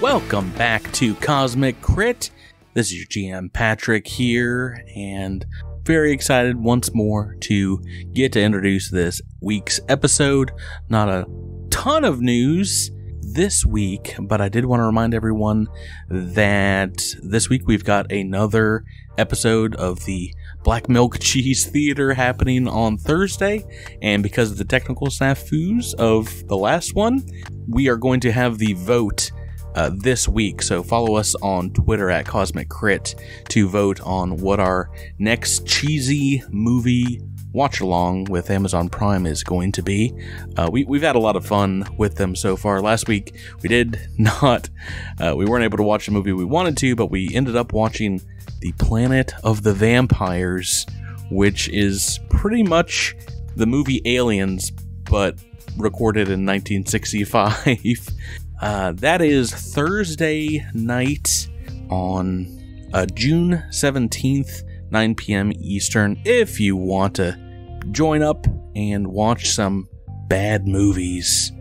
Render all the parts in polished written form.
Welcome back to Cosmic Crit. This is your GM Patrick here, and very excited once more to get to introduce this week's episode. Not a ton of news this week, but I did want to remind everyone that this week we've got another episode of the Black Milk Cheese Theater happening on Thursday, and because of the technical snafus of the last one, we are going to have the vote this week. So follow us on Twitter at Cosmic Crit to vote on what our next cheesy movie watch along with Amazon Prime is going to be. We've had a lot of fun with them so far. Last week we did not, we weren't able to watch the movie we wanted to, but we ended up watching The Planet of the Vampires, which is pretty much the movie Aliens, but recorded in 1965. That is Thursday night on June 17th, 9 p.m. Eastern, if you want to join up and watch some bad movies.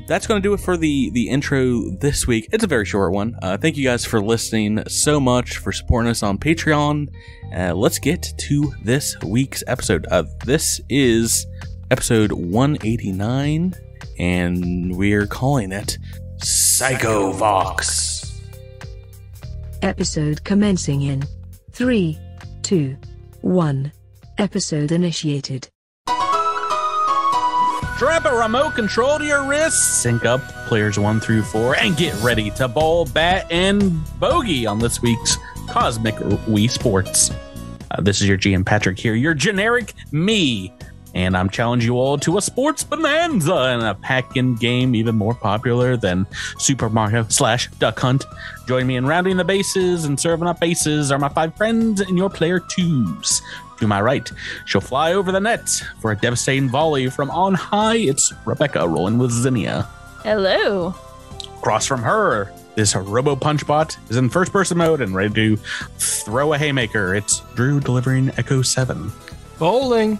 That's going to do it for the intro this week. It's a very short one. Thank you guys for listening so much, for supporting us on Patreon. Let's get to this week's episode. This is episode 189, and we're calling it Psychovox. Episode commencing in 3, 2, 1. Episode initiated. Strap a remote control to your wrist, sync up players 1 through 4, and get ready to bowl, bat, and bogey on this week's Cosmic Wii Sports. This is your GM Patrick here, your generic me, and I'm challenging you all to a sports bonanza and a pack-in game even more popular than Super Mario / Duck Hunt. Join me in rounding the bases and serving up aces are my 5 friends and your player 2s. To my right, she'll fly over the net for a devastating volley from on high. It's Rebecca rolling with Zinnia. Hello. Across from her, this Robo Punch Bot is in first person mode and ready to throw a haymaker. It's Drew delivering Echo 7. Bowling.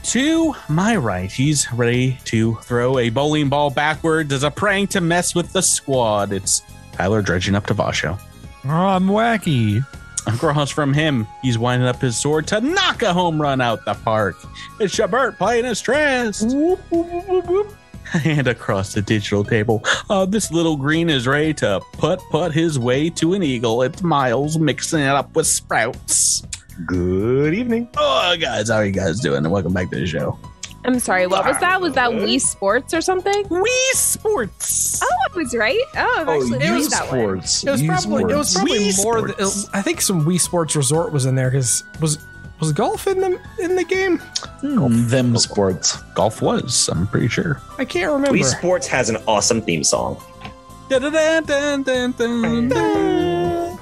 To my right, he's ready to throw a bowling ball backwards as a prank to mess with the squad. It's Tyler dredging up to Vasho. Oh, I'm wacky. Across from him, he's winding up his sword to knock a home run out the park. It's Shabert playing his stress. Whoop, whoop, whoop, whoop. And across the digital table, this little green is ready to putt his way to an eagle. It's Miles mixing it up with Sprouts. Good evening. Oh, guys, how are you guys doing? And welcome back to the show. I'm sorry, what was that? Was that Wii Sports or something? Wii Sports. Oh, I was right. Oh, I've actually noticed that one. It was probably Wii more. Sports. I think some Wii Sports Resort was in there because was golf in the game? Them sports. Golf was, I'm pretty sure. I can't remember. Wii Sports has an awesome theme song. Dun, dun, dun, dun, dun, dun.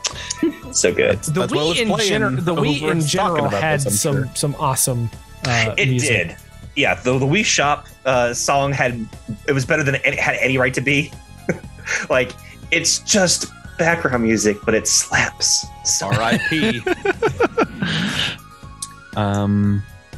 So good. The Wii in general had some awesome. It music. did. Yeah, the Wii Shop song it was better than it had any right to be. Like, it's just background music, but it slaps. R.I.P.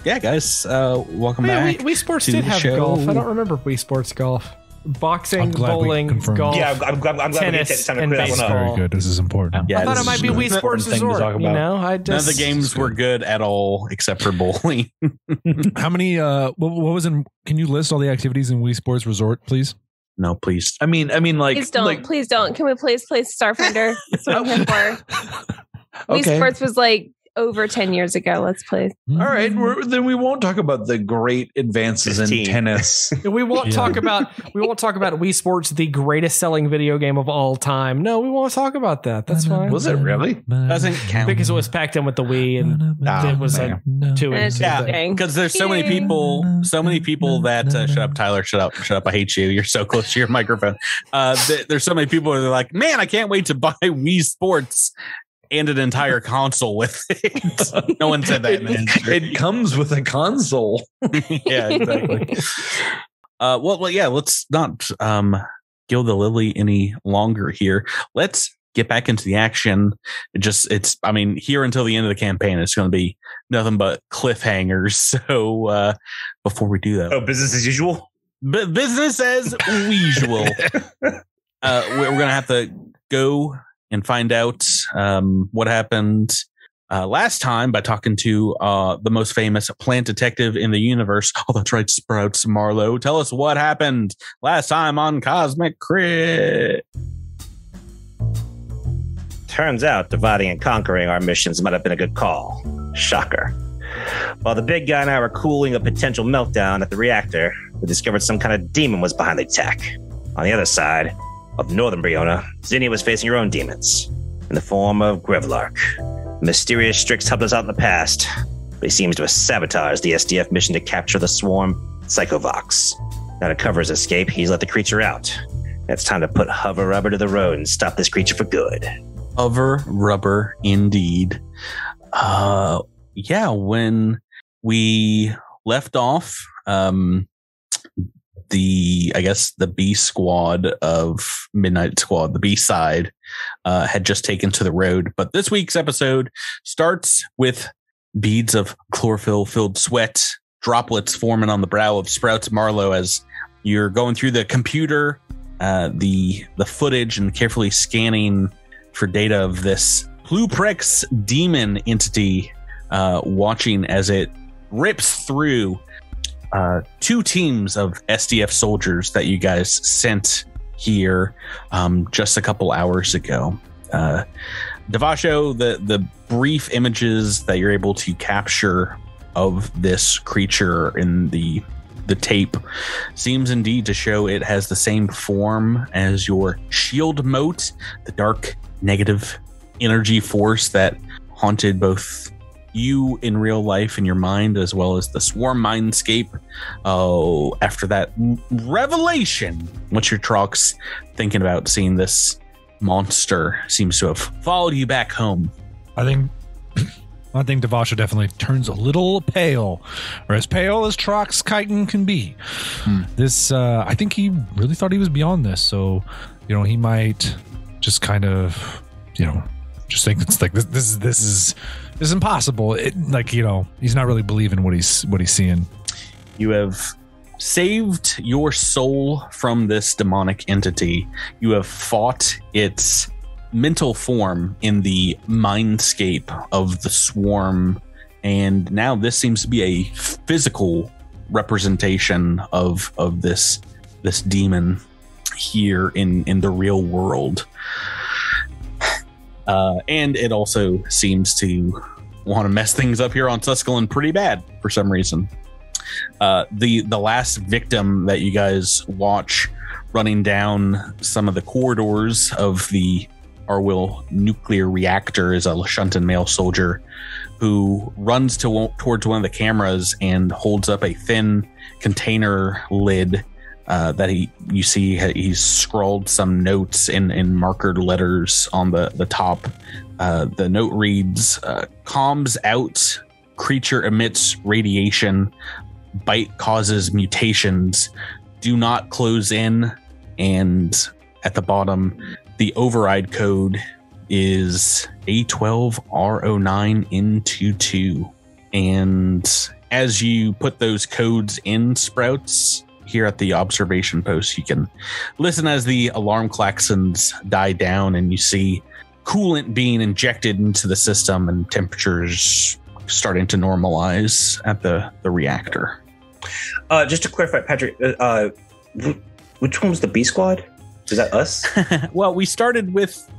Yeah, guys, welcome back. Wii Sports to did the have show. golf. I don't remember Wii Sports golf. Boxing, bowling, golf. Yeah, I'm glad we tennis, get time to and clear that one up. baseball. Very good. This is important. Yeah, I thought this it might is be an Wii Sports important thing to Resort. talk You about. know, None of the games were good at all except for bowling. How many? What was in? Can you list all the activities in Wii Sports Resort, please? No, please. I mean, like, Please don't. Please don't. Can we please play Starfinder? That's what I'm here for. Wii Sports was like over 10 years ago. Let's play. All right, then we won't talk about the great advances 15. in tennis. We won't talk about Wii Sports, the greatest selling video game of all time. No, we won't talk about that. That's fine. Was it really? Doesn't count. Because it was packed in with the Wii, and it was a 2-inch. Yeah, because there's so many people that shut up, Tyler, shut up. I hate you. You're so close to your microphone. There's so many people that are like, man, I can't wait to buy Wii Sports and an entire console with it. No one said that in the industry. It comes with a console. Yeah, exactly. Well, yeah, let's not gild the lily any longer here. Let's get back into the action. Here until the end of the campaign, it's going to be nothing but cliffhangers. So before we do that, business as usual. business as usual. we're going to have to go and find out what happened last time by talking to the most famous plant detective in the universe. Oh, that's right, Sprouts Marlowe. Tell us what happened last time on Cosmic Crit. Turns out dividing and conquering our missions might have been a good call. Shocker. While the big guy and I were cooling a potential meltdown at the reactor, we discovered some kind of demon was behind the attack. On the other side of northern Briona, Zinnia was facing her own demons in the form of Grevlark. The mysterious Strix helped us out in the past, but he seems to have sabotaged the SDF mission to capture the swarm Psychovox. Now to cover his escape, he's let the creature out. It's time to put hover rubber to the road and stop this creature for good. Hover rubber, indeed. Yeah, when we left off, the B squad of Midnight Squad, the B side, had just taken to the road. But this week's episode starts with beads of chlorophyll-filled sweat, droplets forming on the brow of Sprouts Marlowe as you're going through the computer, the footage, and carefully scanning for data of this Pluprex demon entity, watching as it rips through two teams of SDF soldiers that you guys sent here just a couple hours ago. Devasho, the brief images that you're able to capture of this creature in the tape seems indeed to show it has the same form as your shield mote, the dark negative energy force that haunted both you in real life in your mind as well as the swarm mindscape. Oh, after that revelation, what's your Trox thinking about seeing this monster seems to have followed you back home? I think Devasha definitely turns a little pale, or as pale as Trox Chitin can be. This, I think he really thought he was beyond this, so he might just kind of, just think it's like this is impossible. He's not really believing what he's seeing. You have saved your soul from this demonic entity. You have fought its mental form in the mindscape of the swarm, and now this seems to be a physical representation of this demon here in the real world. And it also seems to want to mess things up here on Susquehanna pretty bad for some reason. The last victim that you guys watch running down some of the corridors of the Arwil nuclear reactor is a Lashuntan male soldier who runs towards one of the cameras and holds up a thin container lid that he's scrawled some notes in markered letters on the top. The note reads, "Comms out, creature emits radiation, bite causes mutations, do not close in." And at the bottom, the override code is A12R09N22. And as you put those codes in, Sprouts, here at the observation post, you can listen as the alarm klaxons die down and you see coolant being injected into the system and temperatures starting to normalize at the reactor. Just to clarify, Patrick, which one was the B squad? Is that us? Well, we started with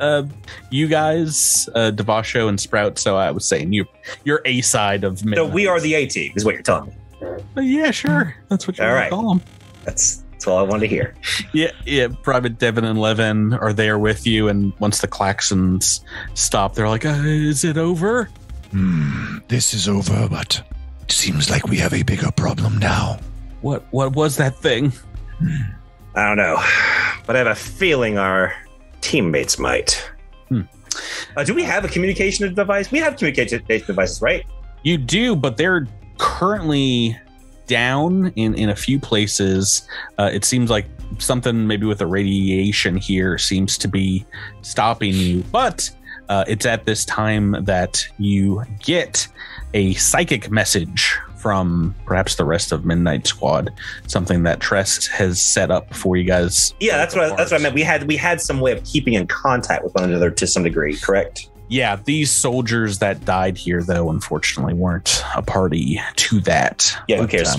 you guys, Devasho and Sprout, so I was saying you're A side of Midnight. So we are the A team, is what you're telling me. Yeah, sure. That's what you want to call them. That's all I wanted to hear. Yeah. Private Devin and Levin are there with you, and once the klaxons stop, they're like, "Is it over?" This is over, but it seems like we have a bigger problem now. What was that thing? I don't know, but I have a feeling our teammates might. Do we have a communication device? We have communication devices, right? You do, but they're currently down in a few places. It seems like something maybe with the radiation here seems to be stopping you, but it's at this time that you get a psychic message from perhaps the rest of Midnight Squad, something that Trest has set up for you guys. Yeah, that's what I meant. We had some way of keeping in contact with one another to some degree, correct? Yeah, these soldiers that died here, though, unfortunately, weren't a party to that. Yeah, who cares?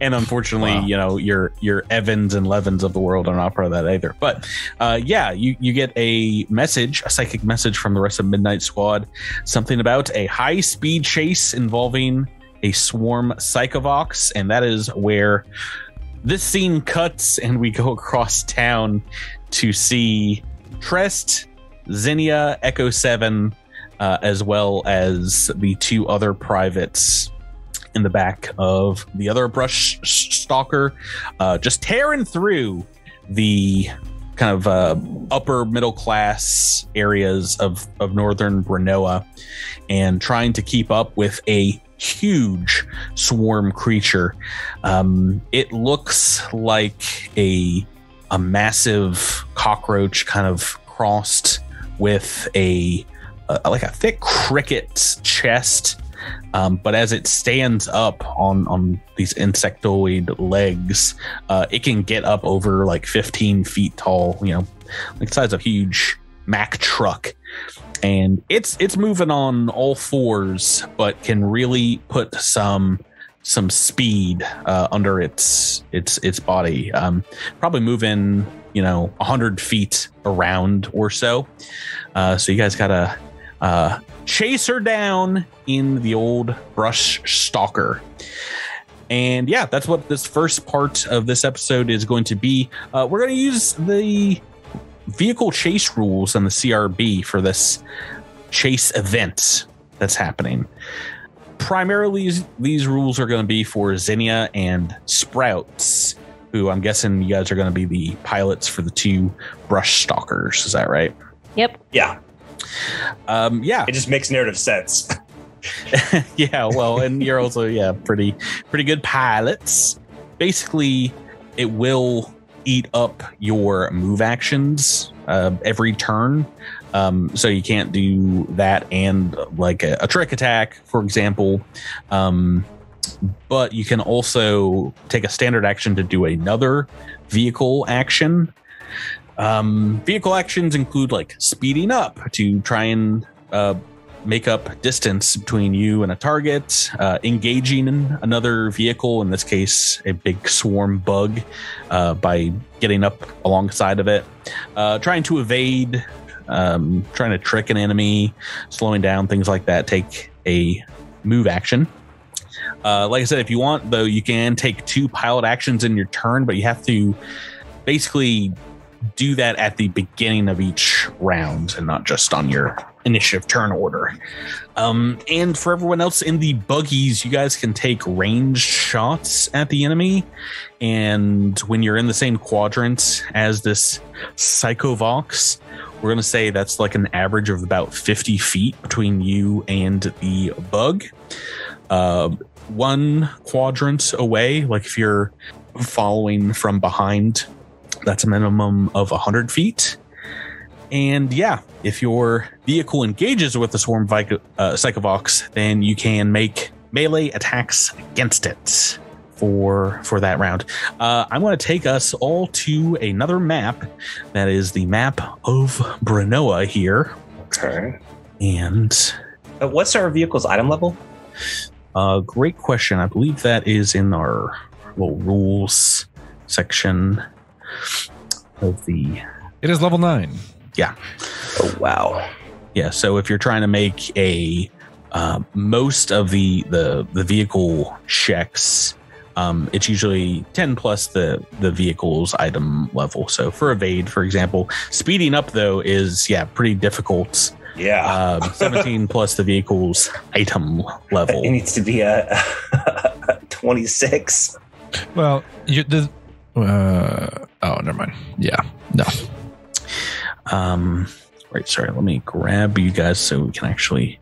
And unfortunately, your Evans and Levins of the world are not part of that either. But you get a psychic message from the rest of Midnight Squad, something about a high-speed chase involving a swarm Psychovox, and that is where this scene cuts, and we go across town to see Trest, Zinnia, Echo 7, as well as the 2 other privates in the back of the other brush stalker, just tearing through the kind of upper middle class areas of northern Brenoa and trying to keep up with a huge swarm creature. It looks like a massive cockroach kind of crossed with a thick cricket's chest. But as it stands up on these insectoid legs, it can get up over like 15 feet tall, like the size of a huge Mack truck. And it's moving on all fours, but can really put some speed under its body. Probably moving 100 feet around or so. So you guys gotta chase her down in the old brush stalker. And yeah, that's what this first part of this episode is going to be. We're going to use the vehicle chase rules and the CRB for this chase event that's happening. Primarily, these rules are going to be for Zinnia and Sprouts, who I'm guessing you guys are going to be the pilots for the 2 brush stalkers. Is that right? Yep. Yeah. Yeah. It just makes narrative sense. Yeah, well, and you're also pretty good pilots. Basically, it will eat up your move actions every turn. So you can't do that and like a trick attack, for example. But you can also take a standard action to do another vehicle action. Vehicle actions include like speeding up to try and make up distance between you and a target, engaging in another vehicle, in this case a big swarm bug, by getting up alongside of it, trying to evade, trying to trick an enemy, slowing down, things like that. Take a move action. Like I said, if you want, though, you can take 2 pilot actions in your turn, but you have to basically do that at the beginning of each round and not just on your initiative turn order. And for everyone else in the buggies, you guys can take ranged shots at the enemy. And when you're in the same quadrant as this Psychovox, we're going to say that's like an average of about 50 feet between you and the bug. 1 quadrant away, like if you're following from behind, that's a minimum of 100 feet. And yeah, if your vehicle engages with the swarm Psychovox, then you can make melee attacks against it for that round. I'm going to take us all to another map. That is the map of Brenoa here. Okay. And what's our vehicle's item level? Great question. I believe that is in our little rules section of the... It is level 9. Yeah. Oh, wow. Yeah, so if you're trying to make a most of the vehicle checks, it's usually 10 plus the vehicle's item level. So for evade, for example, speeding up, though, is, pretty difficult. Yeah. 17 plus the vehicle's item level. It needs to be a 26. Well, never mind. Yeah, no. Right, sorry, let me grab you guys so we can actually...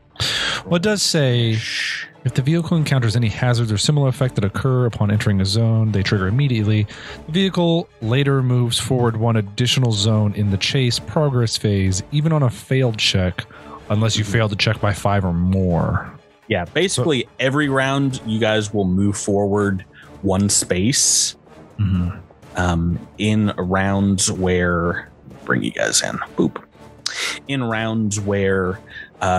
Well, it does say, if the vehicle encounters any hazards or similar effect that occur upon entering a zone, they trigger immediately. The vehicle later moves forward 1 additional zone in the chase progress phase, even on a failed check, unless you fail to check by 5 or more. Yeah, basically every round you guys will move forward one space. In rounds where bring you guys in. Boop. In rounds where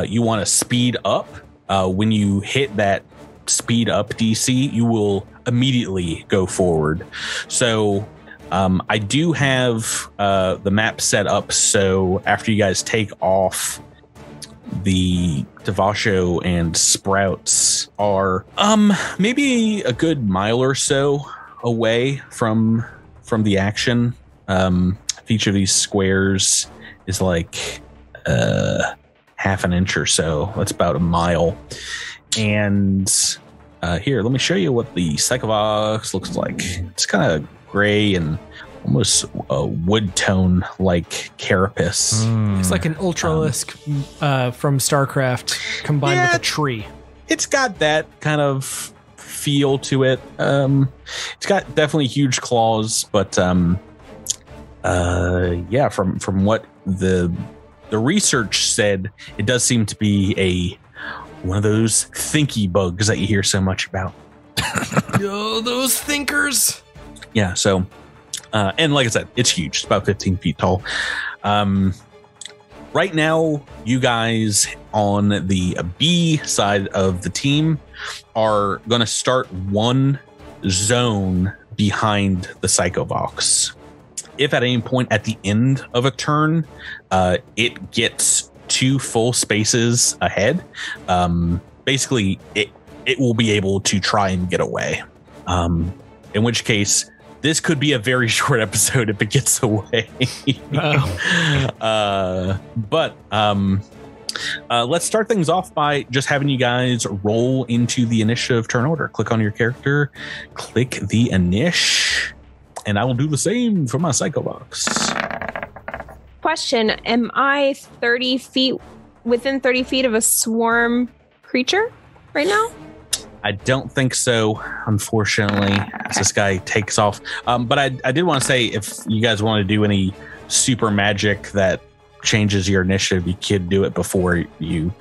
you want to speed up, when you hit that speed up DC, you will immediately go forward. So I do have the map set up so after you guys take off, the Devasho and Sprouts are maybe a good mile or so away from the action. Each of these squares is like half an inch or so. That's about a mile. And here, let me show you what the Psychovox looks like. It's kind of gray and almost a wood tone like carapace. It's like an Ultralisk from StarCraft combined with a tree. It's got that kind of feel to it. It's got definitely huge claws, but from what the research said, it does seem to be one of those thinky bugs that you hear so much about. Yo, those thinkers. Yeah, so and like I said, it's huge. It's about 15 feet tall. Right now, you guys on the B side of the team are going to start one zone behind the Psychovox. If at any point at the end of a turn, it gets 2 full spaces ahead, basically it will be able to try and get away. In which case, this could be a very short episode if it gets away. Let's start things off by just having you guys roll into the initiative turn order. Click on your character, click the initiative, and I will do the same for my Psychovox. Question: am I 30 feet within 30 feet of a swarm creature right now? I don't think so, unfortunately, as this guy takes off. But I did want to say, if you guys want to do any super magic that changes your initiative, you could do it before you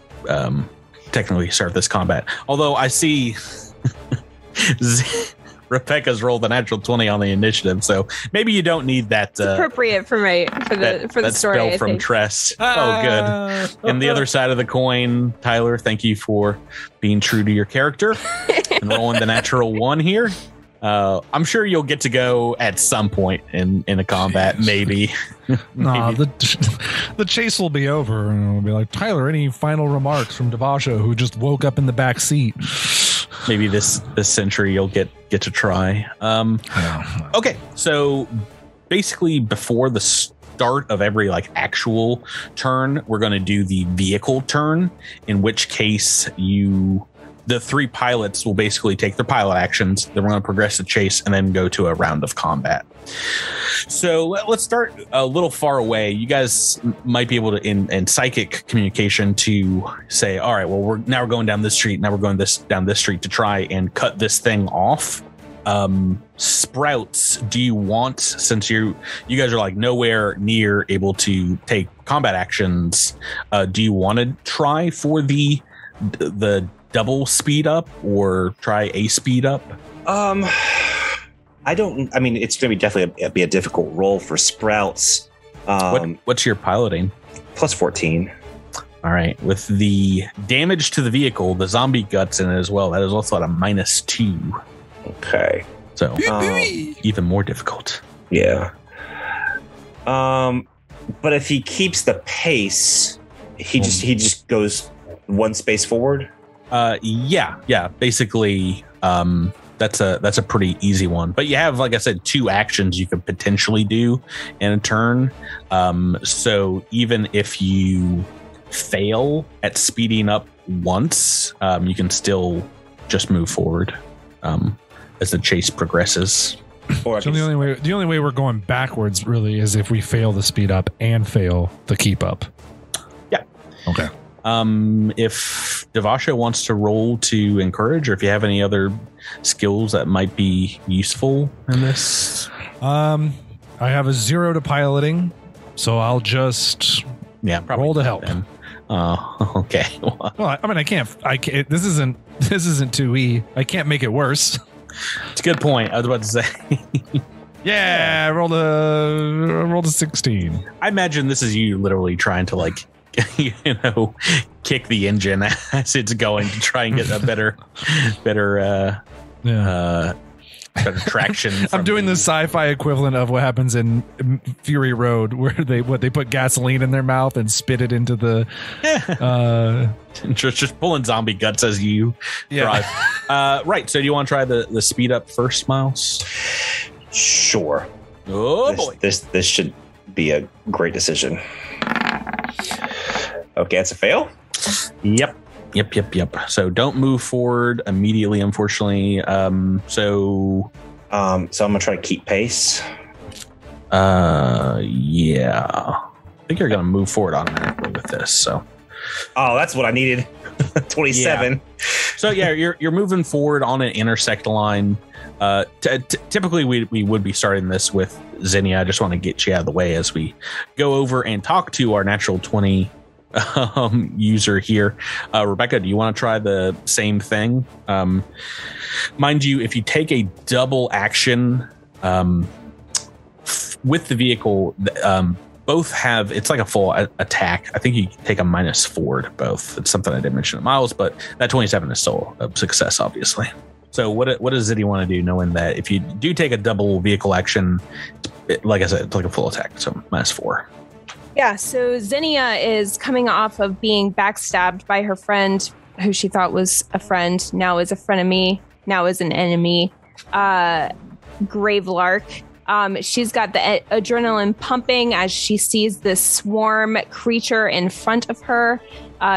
technically start this combat. Although I see Rebecca's rolled a natural 20 on the initiative, so maybe you don't need that. It's appropriate for the story. Spell from Tress. Oh, good. And the other side of the coin, Tyler, thank you for being true to your character and rolling the natural 1 here. I'm sure you'll get to go at some point in a combat, maybe. Nah, the chase will be over, and it'll be like, Tyler, any final remarks from Devasho, who just woke up in the back seat? Maybe this century you'll get to try. Okay, so basically before the start of every actual turn, we're going to do the vehicle turn, in which case the 3 pilots will basically take their pilot actions. Then we're going to progress the chase and then go to a round of combat. So let's start a little far away. You guys might be able to, in psychic communication, to say, all right, well, we're going down this street. Now we're going down this street to try and cut this thing off. Sprouts, do you want, since you guys are nowhere near able to take combat actions, do you want to try for the double speed up or try a speed up? It's going to be definitely be a difficult roll for Sprouts. What's your piloting? Plus 14. All right. With the damage to the vehicle, the zombie guts in it as well. That is also at a -2. Okay. So even more difficult. Yeah. But if he keeps the pace, he just goes 1 space forward. Yeah. Basically, that's a pretty easy one. But you have, like I said, 2 actions you could potentially do in a turn. So even if you fail at speeding up once, you can still just move forward as the chase progresses. So the only way we're going backwards really is if we fail the speed up and fail the keep up. Yeah. Okay. If Devasho wants to roll to encourage, or if you have any other skills that might be useful in this. I have a 0 to piloting, so I'll just roll to help. Oh, okay. Well, I mean, I can't. This isn't 2E. I can't make it worse. It's a good point. I was about to say. Yeah, I rolled a 16. I imagine this is you literally trying to kick the engine as it's going to try and get a better traction. I'm doing the sci-fi equivalent of what happens in Fury Road, where they put gasoline in their mouth and spit it into the just pulling zombie guts as you drive. Right. So do you want to try the speed up first, Miles? Sure. Oh boy. This should be a great decision. Okay, it's a fail. Yep. So don't move forward immediately, unfortunately. So I'm gonna try to keep pace. Yeah. I think you're gonna move forward automatically with this. So. Oh, that's what I needed. 27. Yeah. So yeah, you're moving forward on an intersect line. Typically we would be starting this with Zinnia. I just want to get you out of the way as we go over and talk to our natural 20 user here. Rebecca, do you want to try the same thing? Mind you, if you take a double action with the vehicle, both have, it's like a full attack. I think you take a -4 to both. It's something I didn't mention to Miles, but that 27 is still a success, obviously. So what does Ziddy want to do, knowing that if you do take a double vehicle action, like I said, it's like a full attack, so -4. Yeah, so Zinnia is coming off of being backstabbed by her friend, who she thought was a friend, now is a frenemy, now is an enemy, Gravelark. She's got the adrenaline pumping as she sees this swarm creature in front of her.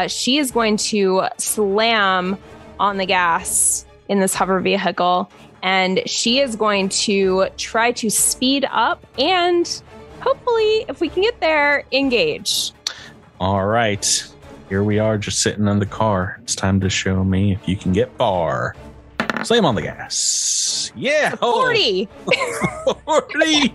She is going to slam on the gas in this hover vehicle, and she is going to try to speed up and hopefully, if we can get there, engage. All right. Here we are just sitting in the car. It's time to show me if you can get far. Slam on the gas. Yeah. 40. 40.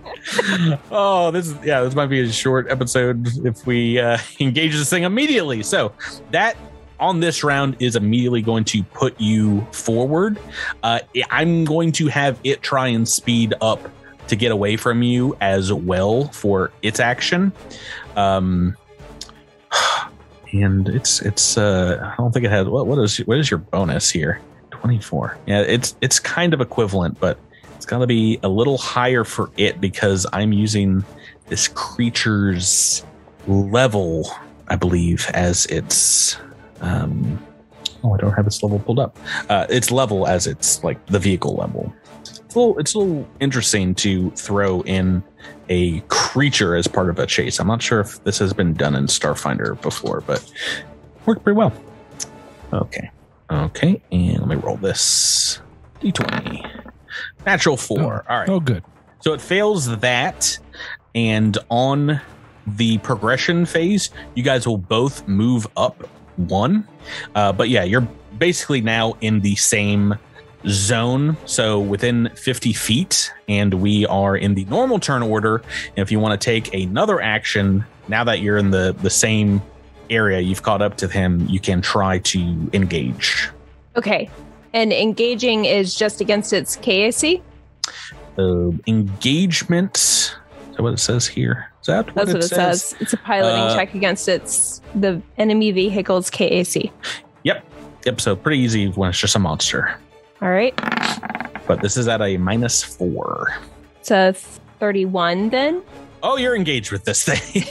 Oh, this might be a short episode if we engage this thing immediately. So that on this round is immediately going to put you forward. I'm going to have it try and speed up to get away from you as well for its action. And it's I don't think it has what is your bonus here? 24. Yeah, it's kind of equivalent, but it's got to be a little higher for it because I'm using this creature's level, I believe, as its I don't have its level pulled up. Its level as it's like the vehicle level. It's a little interesting to throw in a creature as part of a chase. I'm not sure if this has been done in Starfinder before, but worked pretty well. Okay, and let me roll this D20. Natural 4. All right. Oh, good. So it fails that, and on the progression phase, you guys will both move up 1. But yeah, you're basically now in the same zone, so within 50 feet, and we are in the normal turn order. And if you want to take another action, now that you're in the same area, you've caught up to him, you can try to engage. Okay, and engaging is just against its KAC? Engagement, is that what it says here? Is that what That's what it says? It's a piloting check against the enemy vehicle's KAC. Yep, so pretty easy when it's just a monster. All right. But this is at a -4. It's a 31 then? Oh, you're engaged with this thing.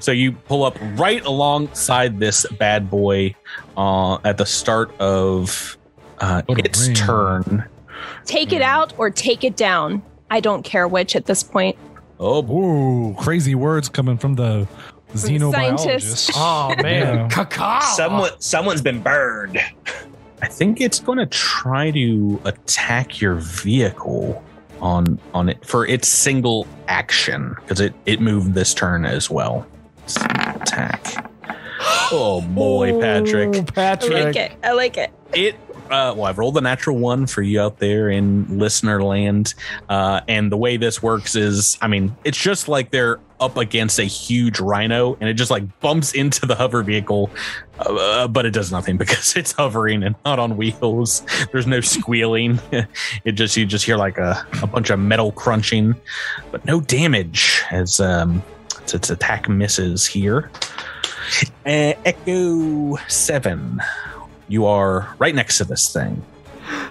So you pull up right alongside this bad boy at the start of its turn. Take it out or take it down. I don't care which at this point. Oh, ooh, crazy words coming from the xenobiologist. Oh, man. Cacao. Someone's been burned. I think it's going to try to attack your vehicle on it for its single action because it moved this turn as well. Attack. Oh boy, Patrick. I like it. Well, I've rolled a natural 1 for you out there in listener land. And the way this works is, I mean, it's just like they're up against a huge rhino, and it just like bumps into the hover vehicle, but it does nothing because it's hovering and not on wheels. There's no squealing. You just hear like a bunch of metal crunching, but no damage as its attack misses here. Echo 7, you are right next to this thing.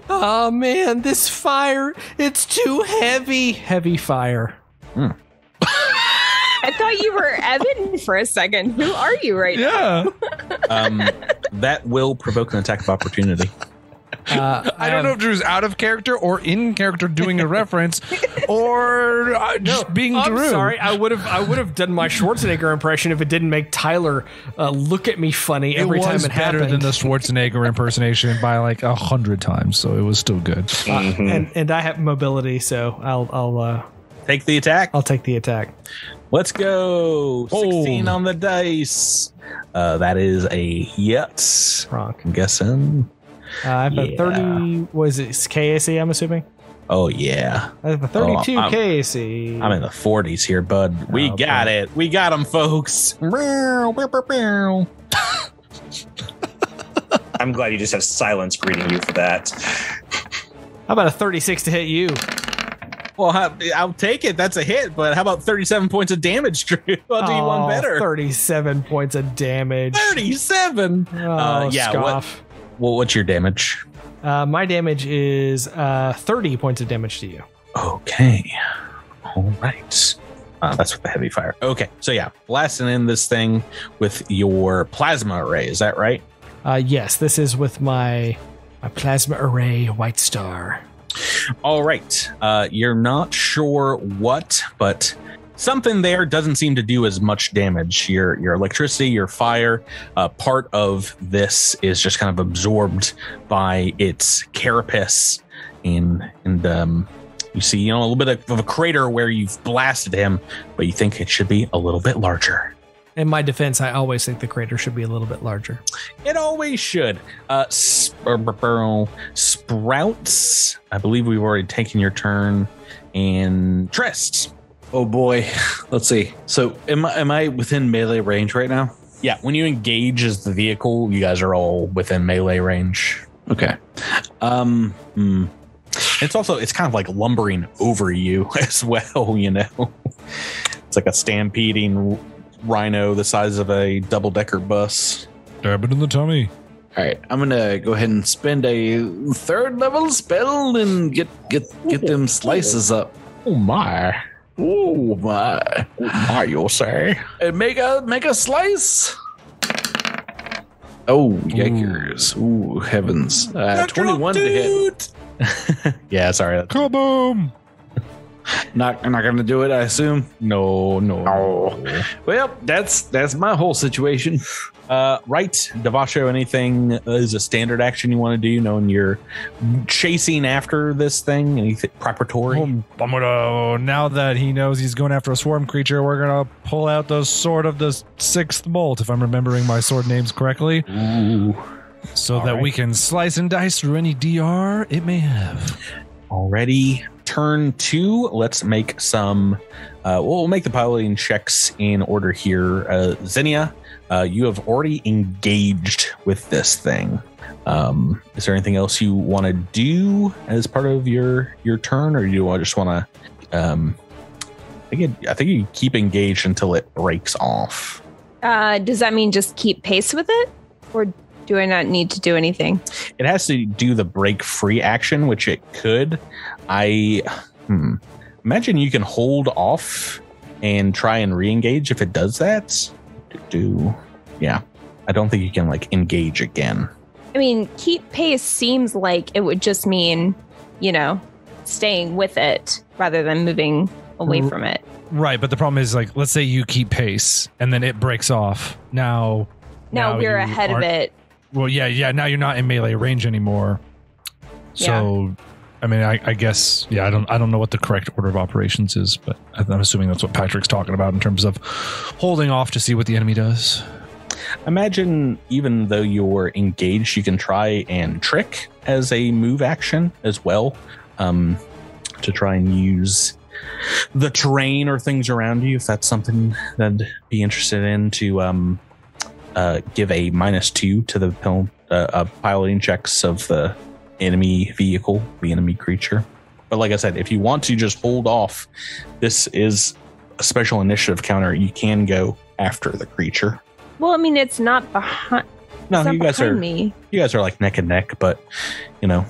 Oh man, this fire, it's too heavy. Heavy fire. I thought you were Evan for a second. Who are you right now? That will provoke an attack of opportunity. I don't know if Drew's out of character or in character doing a reference, or just being I'm Drew. sorry, I would have done my Schwarzenegger impression if it didn't make Tyler look at me funny every time it happened. Better than the Schwarzenegger impersonation by like 100 times, so it was still good. And I have mobility, so I'll Take the attack. I'll take the attack. Let's go. 16 on the dice. That is a hit. Wrong. I'm guessing. I have a 30. Was it KAC? I'm assuming. Oh yeah. I have a 32 KAC. I'm in the 40s here, bud. We got it. We got them, folks. I'm glad you just have silence greeting you for that. How about a 36 to hit you? Well, I'll take it. That's a hit. But how about 37 points of damage, Drew? I'll do you one better. 37 points of damage. 37. Yeah. Scoff. What's your damage? My damage is 30 points of damage to you. Okay. All right. That's with the heavy fire. Okay. So yeah, blasting in this thing with your plasma array. Is that right? Yes, this is with my plasma array white star. All right. You're not sure what, but something there doesn't seem to do as much damage. Your electricity, your fire, part of this is just kind of absorbed by its carapace, and you see, a little bit of a crater where you've blasted him, but you think it should be a little bit larger. In my defense, I always think the crater should be a little bit larger. It always should. Sprouts, I believe we've already taken your turn, and Trist. Oh boy. Let's see. So am I within melee range right now? Yeah, when you engage as the vehicle, you guys are all within melee range. Okay. It's kind of like lumbering over you as well, It's like a stampeding rhino the size of a double-decker bus. Stab it in the tummy. All right, I'm gonna go ahead and spend a 3rd level spell and get them slices up. Oh my. Oh my. You'll say. And make a slice. Oh, yikers. Ooh, heavens. 21 to hit. Yeah, sorry. Kaboom. Not gonna do it, I assume. No. Oh. Well, that's my whole situation. Right, Devasho, anything is a standard action you want to do, knowing you're chasing after this thing? Anything preparatory? I'm gonna, now that he knows he's going after a swarm creature, we're gonna pull out the sword of the 6th bolt, if I'm remembering my sword names correctly. Ooh. So that we can slice and dice through any DR it may have. Already. Turn 2, let's make some, we'll make the piloting checks in order here. Xenia, you have already engaged with this thing. Is there anything else you want to do as part of your turn, or do you just want to, I think you keep engaged until it breaks off. Does that mean just keep pace with it? Or do I not need to do anything? It has to do the break free action, which it could. Imagine you can hold off and try and re-engage if it does that. Yeah. I don't think you can engage again. I mean, keep pace seems like it would just mean, staying with it rather than moving away from it. Right, but the problem is, let's say you keep pace and then it breaks off. Now we're ahead of it. Well, yeah. Now you're not in melee range anymore. So, I mean, I guess, I don't know what the correct order of operations is, but I'm assuming that's what Patrick's talking about in terms of holding off to see what the enemy does. Imagine, even though you're engaged, you can try and trick as a move action as well, to try and use the terrain or things around you, if that's something that'd be interested in, to give a -2 to the piloting checks of the enemy vehicle, the enemy creature. But like I said, if you want to just hold off, this is a special initiative counter. You can go after the creature. Well, I mean, it's not behind. No, it's you not guys are me. You guys are like neck and neck, but I don't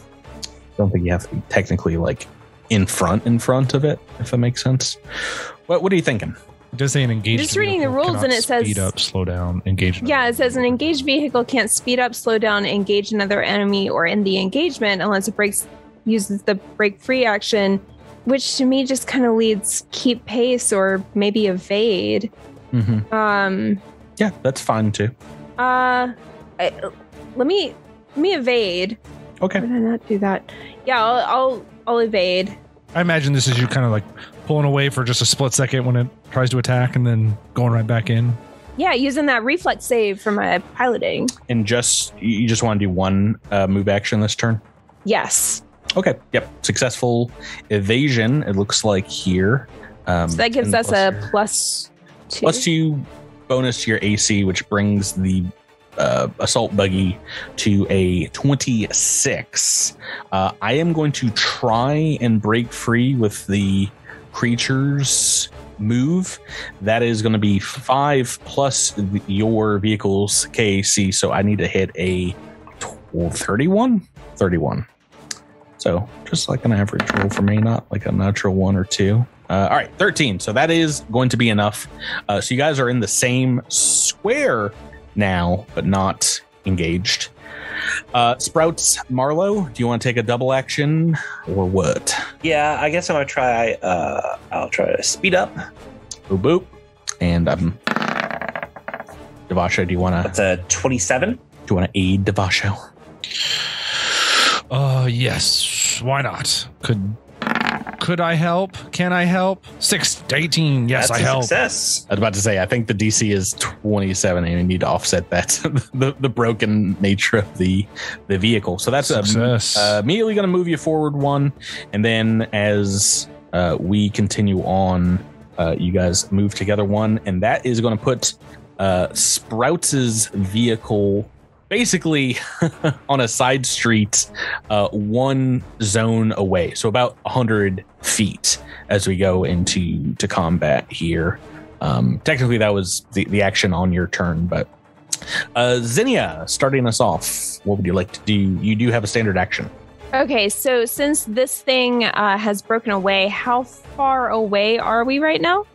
think you have to be technically like in front of it, if that makes sense. What are you thinking? It does say an engaged. Just reading the vehicle rules, and cannot it says speed up, slow down, engage. Yeah, it says an engaged vehicle can't speed up, slow down, engage another enemy, or end the engagement unless it uses the break free action, which to me just kind of leads keep pace or maybe evade. Mm-hmm. Yeah, that's fine too. Let me evade. Okay. Why did I not do that? Yeah, I'll evade. I imagine this is you kind of like pulling away for just a split second when it tries to attack and then going right back in. Yeah, using that reflex save for my piloting. And you just want to do one move action this turn? Yes. Okay. Yep. Successful evasion, it looks like here. So that gives us a +2. +2 bonus to your AC, which brings the assault buggy to a 26. I am going to try and break free with the creature's move. That is going to be 5 plus your vehicle's KAC, so I need to hit a 31. So just like an average roll for me, not like a natural 1 or 2. All right, 13. So that is going to be enough. So you guys are in the same square now, but not engaged. Sprouts, Marlowe, do you want to take a double action or what? Yeah, I guess I'm gonna try. I'll try to speed up. Boop boop. And Devasho, do you want to? That's a 27. Do you want to aid Devasho? Yes. Why not? Could I help? Can I help? 6 to 18. Yes, That's I help. Success. I was about to say, I think the DC is 27, and you need to offset that the broken nature of the vehicle. So that's immediately going to move you forward 1, and then as we continue on, you guys move together 1, and that is going to put Sprouts' vehicle basically on a side street, 1 zone away, so about 100 feet as we go into combat here. Technically that was the action on your turn, but Zinnia, starting us off, what would you like to do? You do have a standard action. Okay, so since this thing has broken away, how far away are we right now?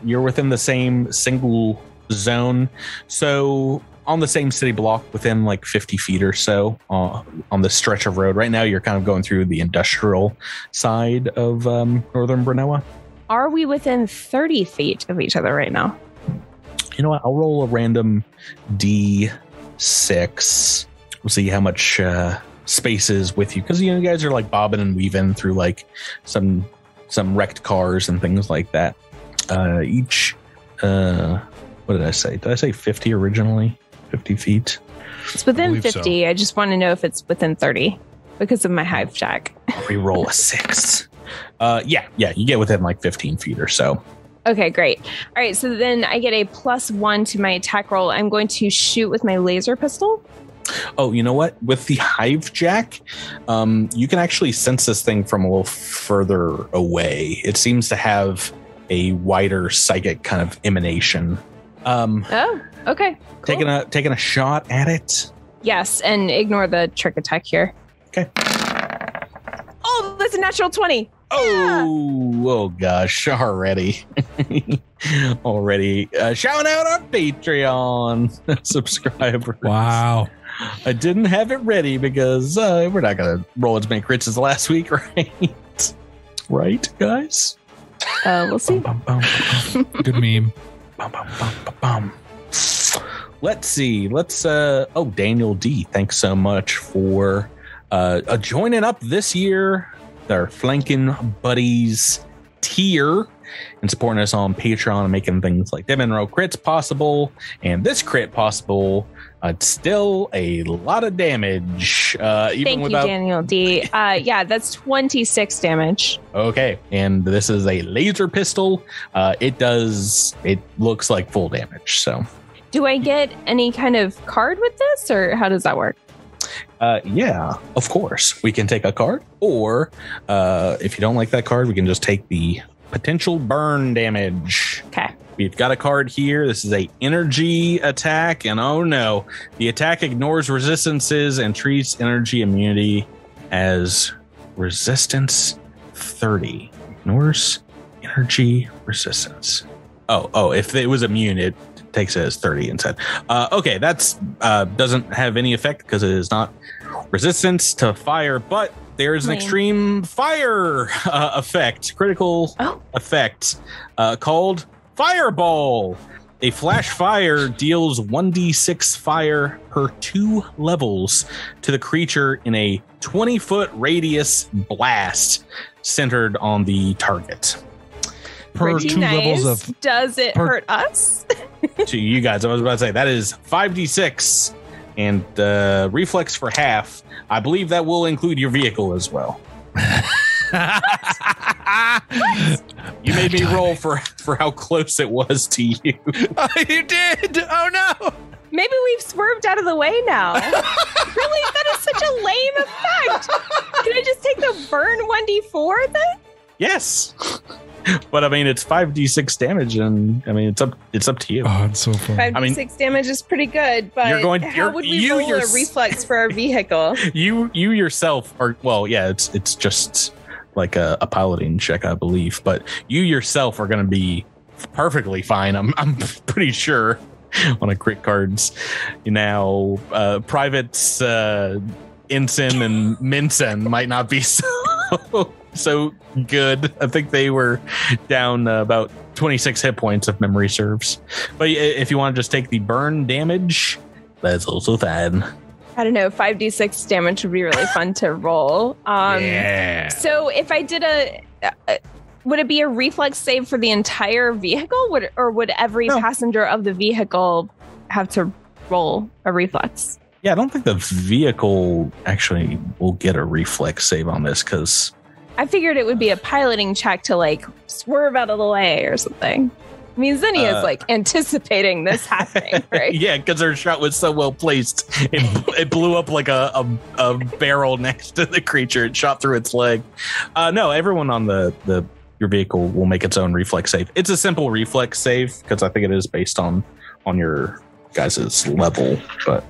You're within the same single zone, so on the same city block within like 50 feet or so on the stretch of road. Right now, you're kind of going through the industrial side of northern Brenoa. Are we within 30 feet of each other right now? You know what? I'll roll a random D6. We'll see how much space is with you. Because, you guys are like bobbing and weaving through like some wrecked cars and things like that. Each, what did I say? Did I say 50 originally? 50 feet? It's within 50. So. I just want to know if it's within 30 because of my hive jack. Reroll a 6. Yeah, you get within like 15 feet or so. Okay, great. All right, so then I get a +1 to my attack roll. I'm going to shoot with my laser pistol. Oh, you know what? With the hive jack, you can actually sense this thing from a little further away. It seems to have a wider psychic kind of emanation. Oh, okay. Cool. Taking a shot at it. Yes, and ignore the trick attack here. Okay. Oh, that's a natural 20. Oh gosh, already. Shouting out our Patreon subscribers. Wow. I didn't have it ready because we're not going to roll as many crits as last week, right? Right, guys? We'll see. Good meme. Let's see. Daniel D, thanks so much for joining up this year. Our Flanking Buddies tier. and supporting us on Patreon and making things like Dem and Row crits possible, and this crit possible. It's still a lot of damage. Even Thank you, Daniel D. Yeah, that's 26 damage. Okay, and this is a laser pistol. It looks like full damage. So, do I get any kind of card with this, or how does that work? Yeah, of course. We can take a card, or if you don't like that card, we can just take the potential burn damage. Okay. We've got a card here. This is a energy attack, and oh no, the attack ignores resistances and treats energy immunity as resistance 30. Ignores energy resistance. Oh, if it was immune, it takes it as 30 instead. Okay, that's doesn't have any effect because it is not resistance to fire, but there is an extreme fire effect, critical effect called Fireball. A flash fire deals 1d6 fire per 2 levels to the creature in a 20-foot radius blast centered on the target. Per Pretty 2 nice. levels of. Does it hurt us? To you guys, I was about to say that is 5d6 and reflex for half. I believe that will include your vehicle as well. You made me roll for how close it was to you. You did. Oh no. Maybe we've swerved out of the way now. Really? That is such a lame effect. Can I just take the burn 1d4 then? Yes. But I mean, it's 5d6 damage, and I mean, it's up to you. Oh, it's so fun. 5d6 damage is pretty good, but how would we roll a reflex for our vehicle? You yourself are, well, yeah, it's just like a piloting check, I believe, but you yourself are going to be perfectly fine. I'm pretty sure on a crit cards. Now, privates Ensign and Minson might not be so good. I think they were down about 26 hit points if memory serves. But if you want to just take the burn damage, that's also fine. I don't know. 5d6 damage would be really fun to roll. Yeah. So if I did would it be a reflex save for the entire vehicle, or would every passenger of the vehicle have to roll a reflex? Yeah, I don't think the vehicle actually will get a reflex save on this because I figured it would be a piloting check to like swerve out of the way or something. I mean, Zinnia's like anticipating this happening, right? Yeah, because her shot was so well placed. It blew up like a barrel next to the creature. It shot through its leg. No, everyone on your vehicle will make its own reflex save. It's a simple reflex save because I think it is based on your guys' level. But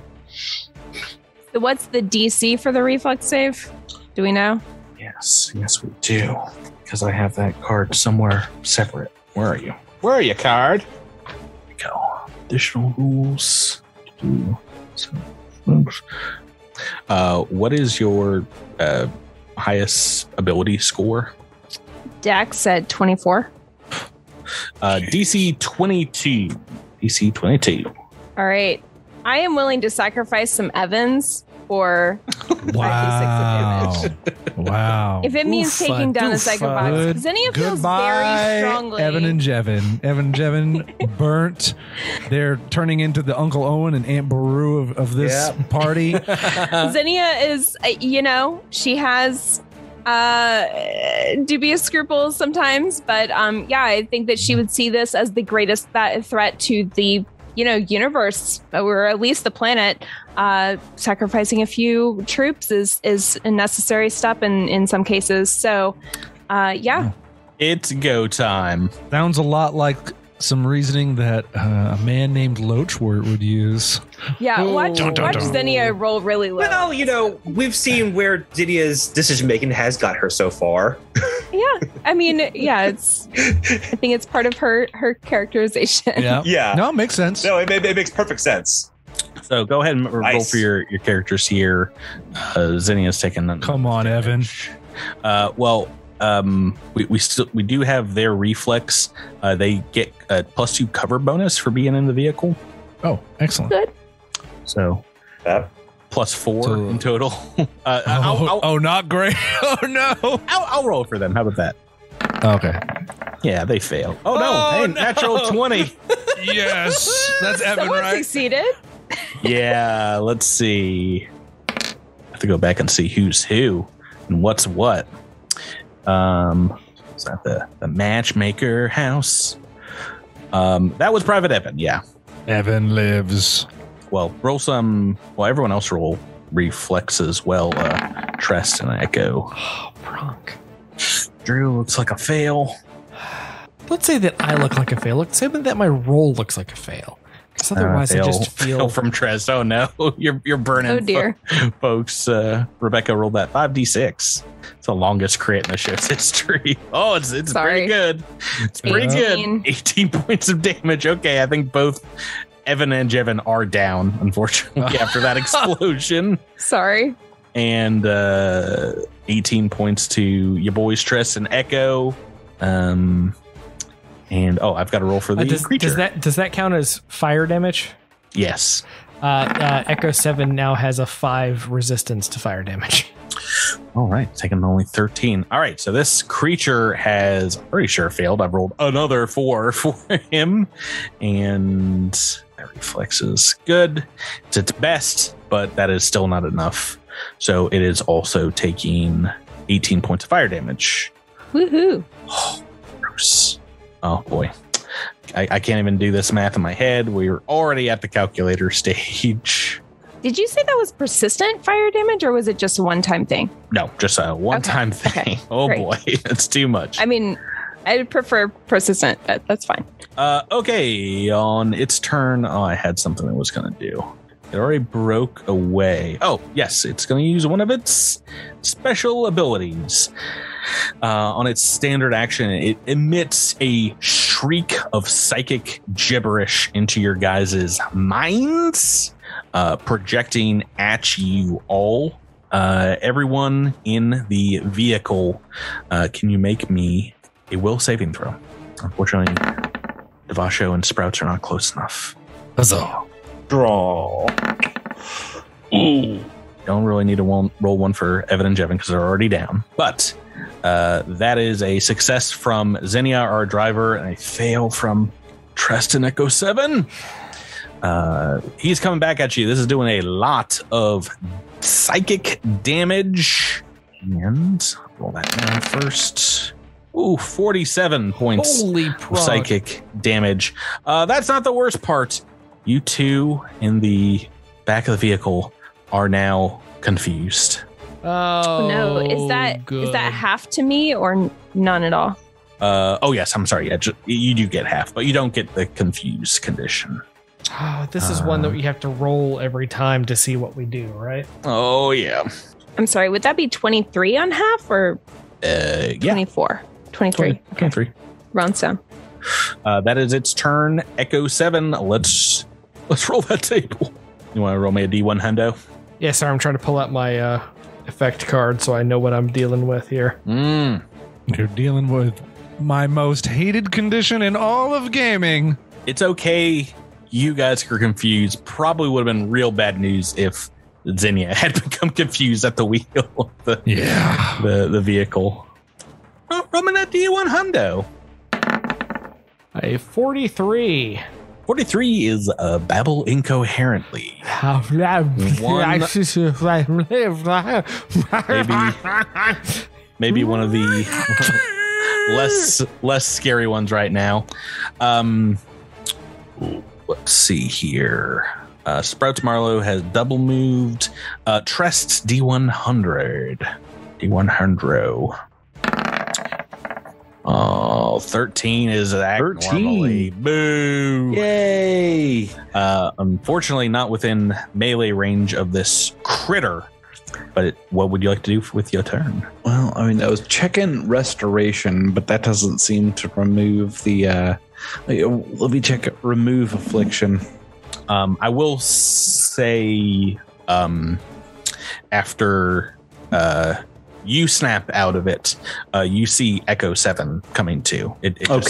so what's the DC for the reflex save? Do we know? Yes, we do. Because I have that card somewhere separate. Where are you? Where are you, card? Here we go. Additional rules. What is your highest ability score? Dex at 24. DC 22. DC 22. All right. I am willing to sacrifice some Evans for 5d6 of damage. Wow. If it means taking down a Psychovox. Zinnia feels very strongly. Evan and Jevin burnt. They're turning into the Uncle Owen and Aunt Beru of this party. Zinnia is, she has dubious scruples sometimes, but I think that she would see this as the greatest threat to the universe, or at least the planet. Sacrificing a few troops is a necessary step in some cases. So, it's go time. Sounds a lot like some reasoning that a man named Loachwort would use. Yeah, watch Zinnia roll really low. Well, we've seen where Zinnia's decision making has got her so far. Yeah, I mean, I think it's part of her characterization. Yeah. No, it makes sense. No, it makes perfect sense. So go ahead and roll for your characters here. Zinnia's taking them. Come on, Evan. We do have their reflex. They get a +2 cover bonus for being in the vehicle. Oh, excellent. Good. So +4 in total. Not great. Oh no. I'll roll for them. How about that? Okay. Yeah, they failed. Oh, no. Hey, natural 20. Yes, that's Evan, Someone right? succeeded. Yeah, let's see. I have to go back and see who's who and what's what. Is that the matchmaker house? That was Private Evan, yeah. Evan lives. Well, roll some. Well, everyone else roll reflex as well. Trest and Echo. Oh, Bronk. Drew looks like a fail. Let's say that I look like a fail. Let's say that my roll looks like a fail. Because otherwise, I just fail feel from Trest. Oh no, you're burning. Oh dear, folks. Rebecca rolled that 5d6. It's the longest crit in the show's history. Oh, it's Sorry. pretty good. It's pretty 18. good. 18 points of damage. Okay, I think both Evan and Jevin are down, unfortunately, after that explosion. Sorry. And 18 points to your boys, Tress and Echo. And I've got to roll for the creature. Does that count as fire damage? Yes. Echo 7 now has a 5 resistance to fire damage. All right, taking only 13. All right, so this creature has pretty sure failed. I've rolled another 4 for him, and that reflex is good. It's its best, but that is still not enough. So it is also taking 18 points of fire damage. Woohoo! Oh, gross. Oh boy, I can't even do this math in my head. We're already at the calculator stage. Did you say that was persistent fire damage, or was it just a one-time thing? No, just a one-time thing. Okay. Oh Great. boy, that's too much. I mean, I prefer persistent, but that's fine. Okay, on its turn, I had something I was going to do. It already broke away. Oh, yes, it's going to use one of its special abilities. On its standard action, it emits a shriek of psychic gibberish into your guys' minds, projecting at you all. Everyone in the vehicle, can you make me a will saving throw? Unfortunately, Devasho and Sprouts are not close enough. Huzzah. Draw. Ooh. Don't really need to roll one for Evan and Jevin because they're already down. But that is a success from Xenia, our driver, and a fail from Trest and Echo 7. He's coming back at you. This is doing a lot of psychic damage. And roll that down first. Ooh, 47 points of psychic damage. That's not the worst part. You two in the back of the vehicle are now confused. Oh no! Is that half to me or none at all? Oh yes, I'm sorry. Yeah, you do get half, but you don't get the confused condition. Oh, this is one that we have to roll every time to see what we do, right? Oh yeah. I'm sorry. Would that be 23 on half or yeah, 24? 23. 23. Rounds down. That is its turn. Echo 7. Let's roll that table. You want to roll me a D1 hundo? Yeah, sorry, I'm trying to pull out my effect card so I know what I'm dealing with here. You're dealing with my most hated condition in all of gaming. It's okay. You guys are confused. Probably would have been real bad news if Xenia had become confused at the wheel of the vehicle. Oh, roll me that D1 hundo. A 43. 43 is babble incoherently. Maybe one of the less scary ones right now. Let's see here. Sprouts Marlowe has double moved. Trest's D100. D100. Oh, 13 is act 13. normally. Boo. Yay. Unfortunately, not within melee range of this critter. But what would you like to do with your turn? Well, I mean, I was checking restoration, but that doesn't seem to remove the. Let me check remove affliction. I will say after you snap out of it, you see Echo 7 coming too. It just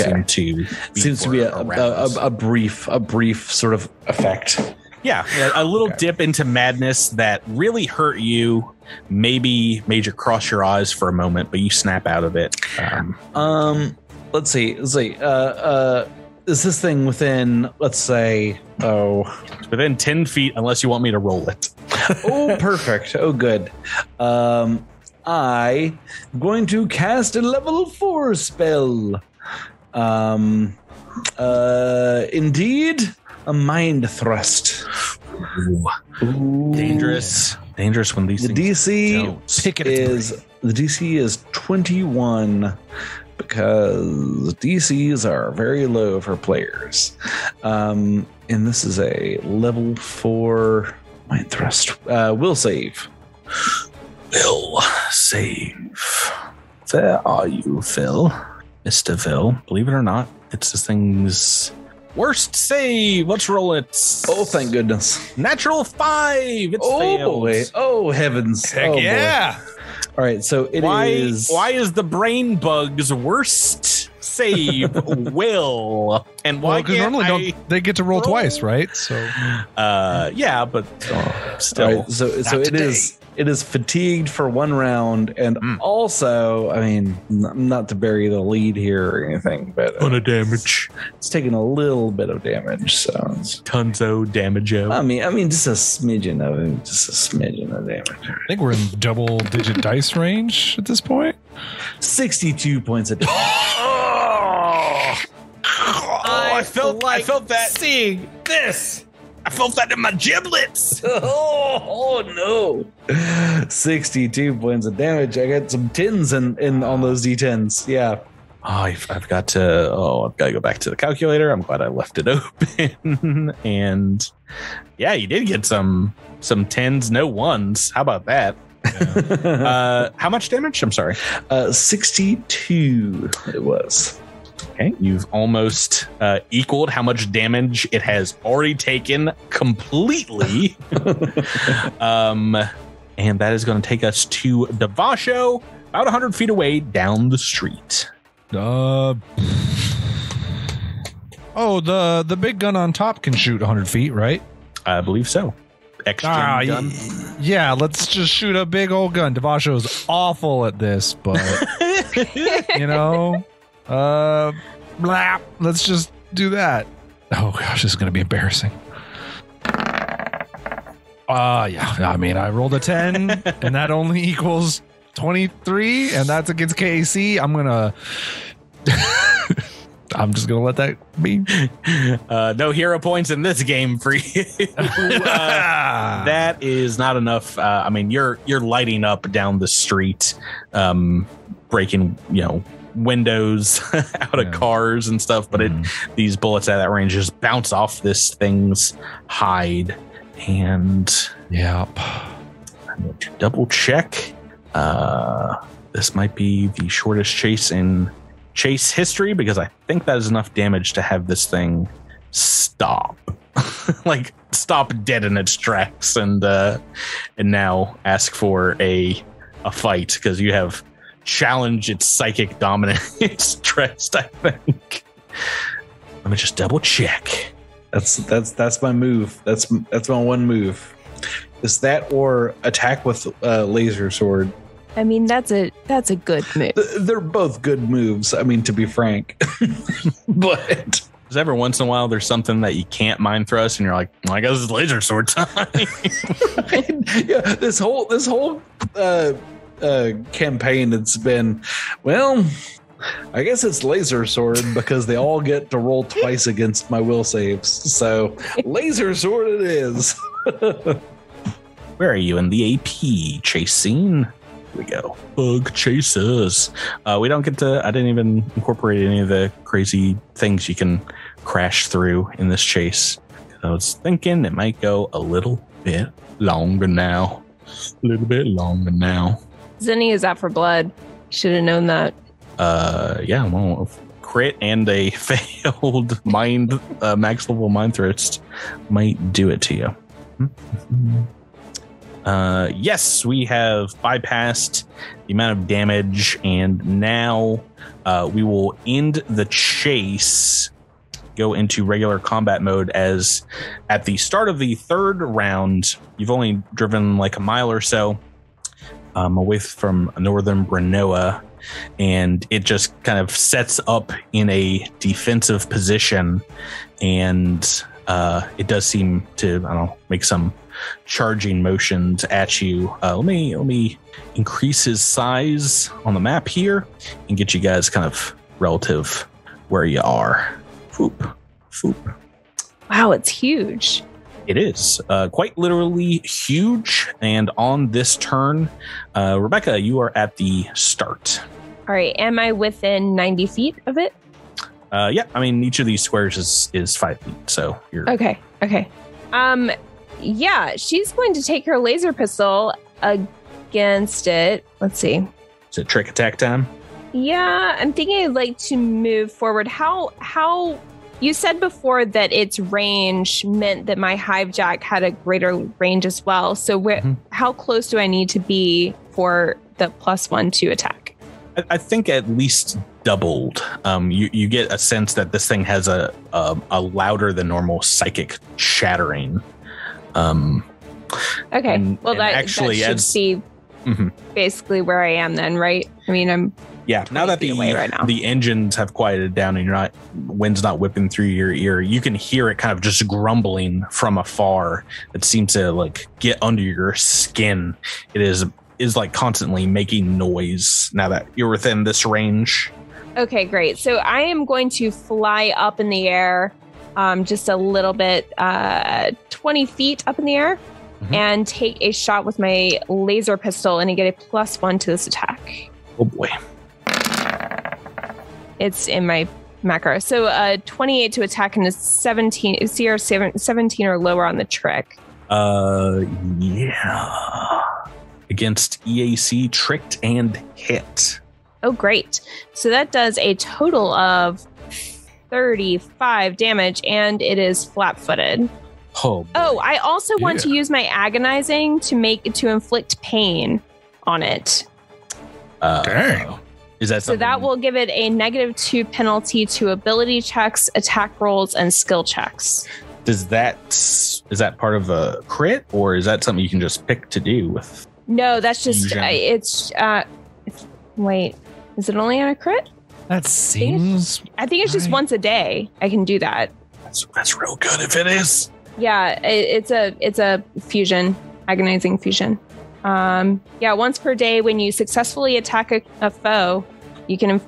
seems to be a brief sort of effect. Yeah, a little dip into madness that really hurt you. Maybe made you cross your eyes for a moment, but you snap out of it. let's see. Is this thing within, let's say, It's within 10 feet unless you want me to roll it. oh, perfect. Oh, good. I'm going to cast a level 4 spell. Indeed, a mind thrust. Ooh. Dangerous when these The things DC don't. the DC is 21 because DCs are very low for players. And this is a level 4 mind thrust. Will save. Will save. Where are you, Phil? Mr. Phil. Believe it or not, it's this thing's worst save. Let's roll it. Oh, thank goodness. Natural 5. It's failed. Boy. Oh, heavens. Heck yeah. Boy. All right, so Why is the brain bug's worst save Will? And why Because normally don't they get to roll twice, right? So yeah, but still. All right, so it is fatigued for 1 round, and also, I mean, not to bury the lead here or anything, but On a damage. it's taking a little bit of damage. So it's, Tonzo damage. I mean, just a smidgen of damage. I think we're in double-digit dice range at this point. 62 points of damage. I felt that. Seeing this. I felt that in my giblets. Oh no! 62 points of damage. I got some 10s in on those d10s. Yeah. Oh, I've got to go back to the calculator. I'm glad I left it open. And yeah, you did get some 10s, no 1s. How about that? Yeah. How much damage? I'm sorry. 62 it was. Okay, you've almost equaled how much damage it has already taken completely. And that is going to take us to Devasho, about 100 feet away down the street. The big gun on top can shoot 100 feet, right? I believe so. Extra gun. Yeah, let's just shoot a big old gun. Devasho's awful at this, but you know, let's just do that. Oh gosh, this is gonna be embarrassing. Yeah. I mean, I rolled a 10, and that only equals 23, and that's against KAC. I'm just gonna let that be. No hero points in this game for you. That is not enough. I mean, you're lighting up down the street, breaking windows out of cars and stuff. But these bullets at that range just bounce off this thing's hide. And yep, I need to double check. This might be the shortest chase in chase history, because I think that is enough damage to have this thing stop, like stop dead in its tracks, and now ask for a fight, because you have challenged its psychic dominance trust. I think. Let me just double check. That's my move. That's my one move. Is that or attack with laser sword? I mean, that's a good move. They're both good moves. I mean, to be frank, but every once in a while there's something that you can't mind thrust, and you're like, well, I guess it's laser sword time. Yeah, this whole campaign, it's been, well, I guess it's laser sword because they all get to roll twice against my will saves. So laser sword it is. Where are you in the AP chase scene? Here we go. Bug chasers. We don't get to, I didn't even incorporate any of the crazy things you can crash through in this chase. I was thinking it might go a little bit longer now. Zinni is out for blood. Should have known that. Yeah, well, crit and a failed max level mind thrust might do it to you. Yes, we have bypassed the amount of damage, and now we will end the chase, go into regular combat mode, as at the start of the third round, you've only driven like a mile or so away from northern Brenoa, and it just kind of sets up in a defensive position, and it does seem to, I don't know, make some charging motions at you. Let me increase his size on the map here and get you guys kind of relative where you are. Foop, foop. Wow, it's huge. It is quite literally huge. And on this turn, Rebecca, you are at the start. All right. Am I within 90 feet of it? Yeah, I mean, each of these squares is 5 feet. So you're Okay. Yeah, she's going to take her laser pistol against it. Let's see. Is it trick attack time? Yeah, I'm thinking I'd like to move forward. How you said before that its range meant that my hive jack had a greater range as well. So how close do I need to be for the +1 to attack? I think at least doubled. You get a sense that this thing has a louder than normal psychic shattering. Okay. Well, that actually should be basically where I am then, right? I mean, I'm now that the engines have quieted down and wind's not whipping through your ear, you can hear it kind of just grumbling from afar. It seems to like get under your skin. It is like constantly making noise now that you're within this range. Okay, great. So I am going to fly up in the air, just a little bit, 20 feet up in the air, and take a shot with my laser pistol, and I get a +1 to this attack. Oh boy. It's in my macro. So 28 to attack and a 17. Is CR 17 or lower on the trick? Yeah. Against EAC, tricked and hit. Oh, great. So that does a total of 35 damage, and it is flat-footed. Oh, I also want to use my agonizing to inflict pain on it. Dang. Is that so? something? That will give it a -2 penalty to ability checks, attack rolls, and skill checks. Is that part of a crit, or is that something you can just pick to do with? No, that's just wait, is it only on a crit? That seems. I think it's just once a day. I can do that. That's real good if it is. Yeah, it's a fusion, agonizing fusion. Once per day when you successfully attack a foe, you can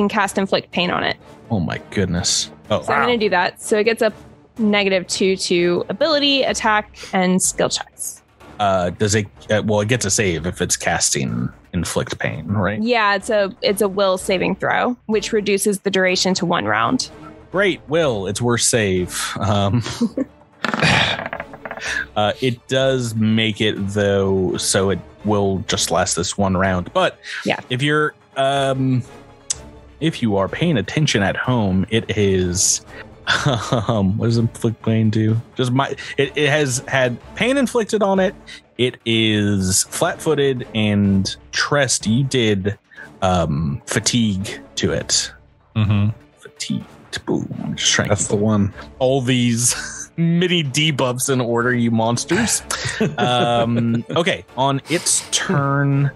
cast inflict pain on it. Oh my goodness. Oh, so I'm going to do that. So it gets a -2 to ability, attack, and skill checks. Does it? Well, it gets a save if it's casting inflict pain, right? Yeah, it's a will saving throw, which reduces the duration to 1 round. Great, Will. It's worth save. It does make it though, so it will just last this 1 round. But yeah, if you are paying attention at home, it is. What does inflict pain do? It has had pain inflicted on it. It is flat-footed, and Trest, you did fatigue to it. Fatigue. Boom. I'm just trying. That's the one. All these mini debuffs in order, you monsters. Okay, on its turn,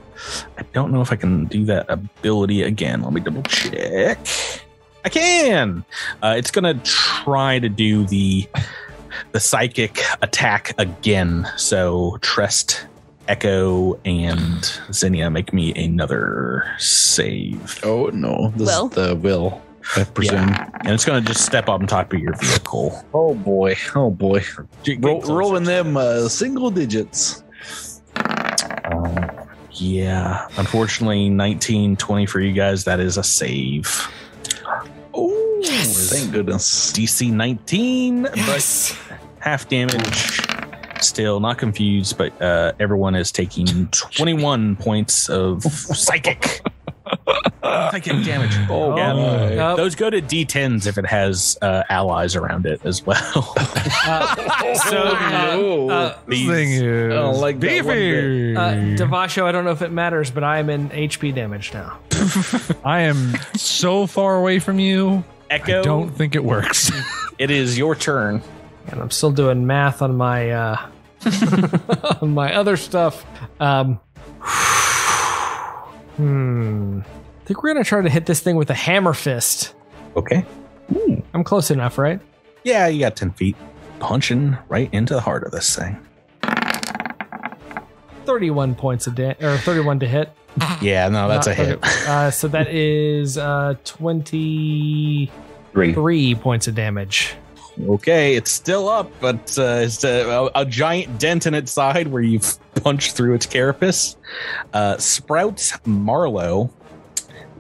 I don't know if I can do that ability again. Let me double check. I can. It's gonna try to do the psychic attack again. So Trest, Echo, and Zinnia, make me another save. Oh no, this is the will, I presume. Yeah. And it's gonna just step up on top of your vehicle. Oh boy. Rolling them single digits. Yeah, unfortunately 19, 20 for you guys. That is a save. Oh, yes. Thank goodness. DC 19, but half damage. Still not confused, but everyone is taking 21 points of psychic damage. Oh, yeah. Those go to D10s if it has allies around it as well. This thing is like beefy. Devasho, I don't know if it matters, but I am in HP damage now. I am so far away from you. Echo, I don't think it works. It is your turn. And I'm still doing math on my on my other stuff. I think we're going to try to hit this thing with a hammer fist. Okay. I'm close enough, right? Yeah, you got 10 feet. Punching right into the heart of this thing. 31 points of or 31 to hit. Yeah, no, that's a hit. So that is 23 points of damage. Okay, it's still up, but it's a giant dent in its side where you've punched through its carapace. Sprouts Marlowe.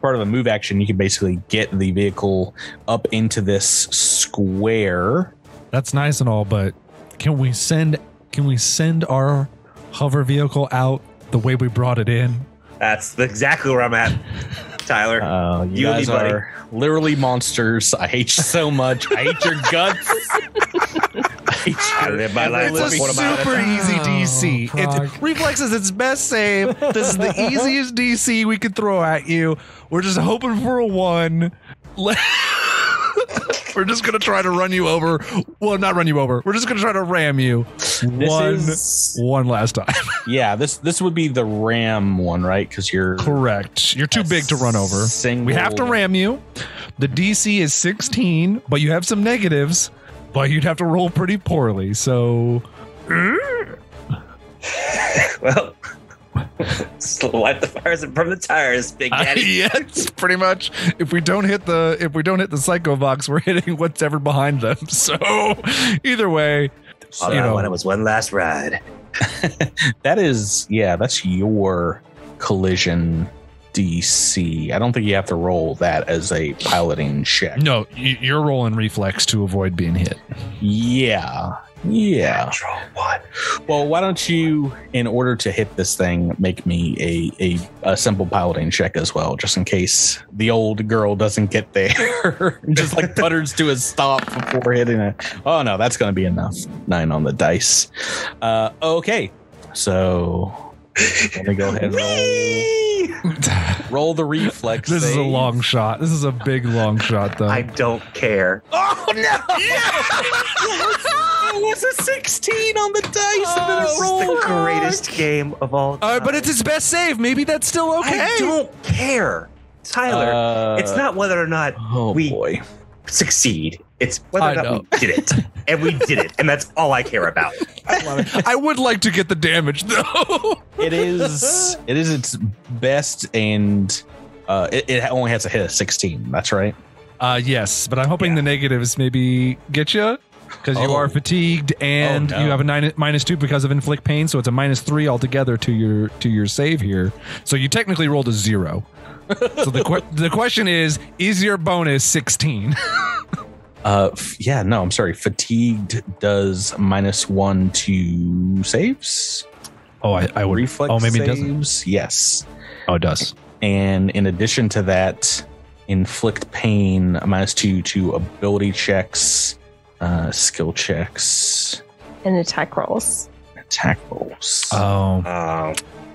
Part of a move action, you can basically get the vehicle up into this square. That's nice and all, but can we send our hover vehicle out the way we brought it in? That's exactly where I'm at, Tyler. You guys are literally monsters. I hate you so much. I hate your guts. I live my life. It's a super easy DC. Reflex is its best save. This is the easiest DC we could throw at you. We're just hoping for a 1. We're just going to try to run you over. Well, not run you over. We're just going to try to ram you one last time. Yeah, this would be the ram one, right? Because you're correct. You're too big to run over. We have to ram you. The DC is 16, but you have some negatives. But you'd have to roll pretty poorly. So, well, light the fires from the tires, Big Daddy. Yes, pretty much. If we don't hit the Psychovox, we're hitting whatever behind them. So, either way, when it was one last ride. that's your collision DC. I don't think you have to roll that as a piloting check. No, you're rolling reflex to avoid being hit. Yeah. Natural 1. Well, why don't you, in order to hit this thing, make me a simple piloting check as well, just in case the old girl doesn't get there. Just like putters to a stop before hitting it. Oh no, that's going to be enough. 9 on the dice. Okay, so let me go ahead and roll the reflex. This is a long shot. This is a big long shot, though. I don't care. Oh no! It was a 16 on the dice, and then it rolled. The greatest game of all time. But it's his best save. Maybe that's still okay. I don't care, Tyler. It's not whether or not we succeed. It's whether or not we did it. And we did it. And that's all I care about. I would like to get the damage, though. It is its best, and it only has to hit a 16. That's right. Yes, but I'm hoping the negatives maybe get you. Because you are fatigued, and you have a -2 because of inflict pain, so it's a -3 altogether to your save here. So you technically rolled a 0. So the question is your bonus 16? I'm sorry. Fatigued does -1 to saves. Oh, I would reflex. Oh, maybe saves, it doesn't. Yes. Oh, it does. And in addition to that, inflict pain -2 to ability checks. Skill checks and attack rolls. Oh,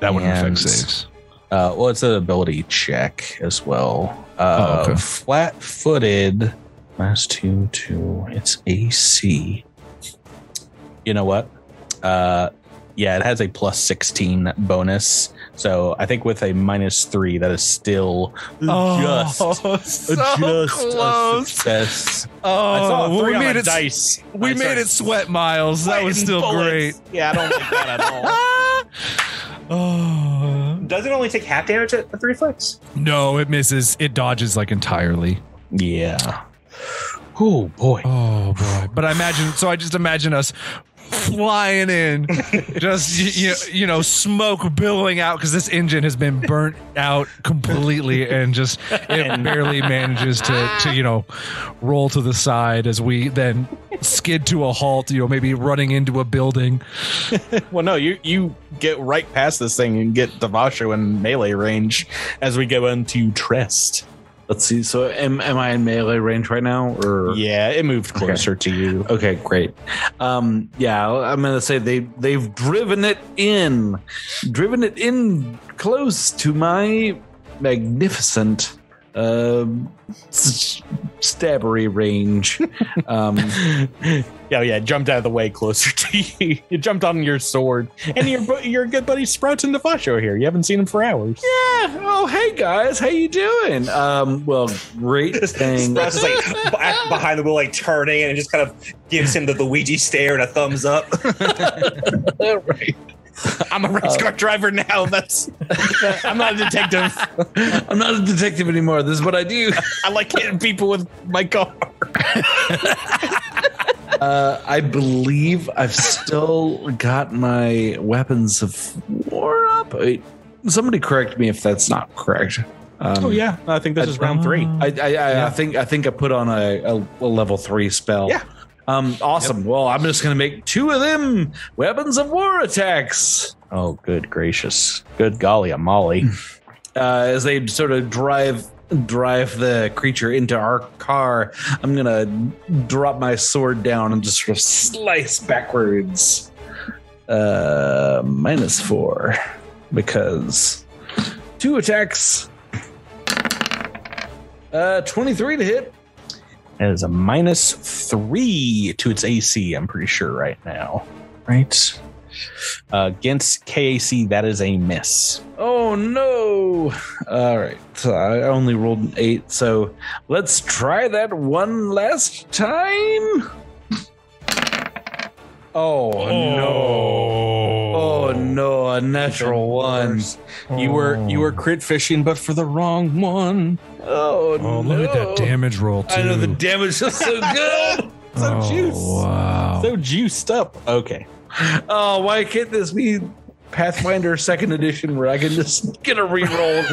that wouldn't affect saves. Well, it's an ability check as well. Flat-footed -2 to its AC. You know what? It has a +16 bonus. So I think with a -3, that is still just close. a success. Oh, we made it dice. We made it sweat, Miles. That was still great. Yeah, I don't like that at all. Does it only take half damage at the reflex? No, it misses. It dodges like entirely. Yeah. Oh boy. But I just imagine us flying in, just smoke billowing out because this engine has been burnt out completely, and just it barely manages to roll to the side as we then skid to a halt, maybe running into a building. Well, no, you get right past this thing and get Devasho in melee range as we go into Trest. Let's see. So am I in melee range right now? Or yeah, it moved closer to you. Okay, great. I'm gonna say they've driven it in close to my magnificent stabbery range. Yeah, jumped out of the way closer to you. You jumped on your sword, and your good buddy Sprouts and Devasho here. You haven't seen him for hours. Yeah. Oh, hey guys, how you doing? Well, great thing. Sprouts is like behind the wheel, like turning, and it just kind of gives him the Luigi stare and a thumbs up. Right. I'm a race car driver now. I'm not a detective. I'm not a detective anymore. This is what I do. I like hitting people with my car. I believe I've still got my weapons of war up. Somebody correct me if that's not correct. Oh yeah, I think this is round 3. I think I put on a level 3 spell. Yeah. Awesome. Yep. Well, I'm just going to make 2 of them weapons of war attacks. Oh, good gracious. Good golly, Molly. As they sort of drive the creature into our car, I'm going to drop my sword down and just sort of slice backwards. -4 because 2 attacks. 23 to hit. That is a -3 to its AC, I'm pretty sure right now. Right? Against KAC, that is a miss. Oh, no. All right. So I only rolled an 8, so let's try that one last time. Oh, no. Oh, no. A natural 1. You were crit fishing, but for the wrong one. Oh, no. Look at that damage roll, too. I know the damage is so good. So juiced. Wow. So juiced up. Okay. Oh, why can't this be Pathfinder 2nd edition where I can just get a reroll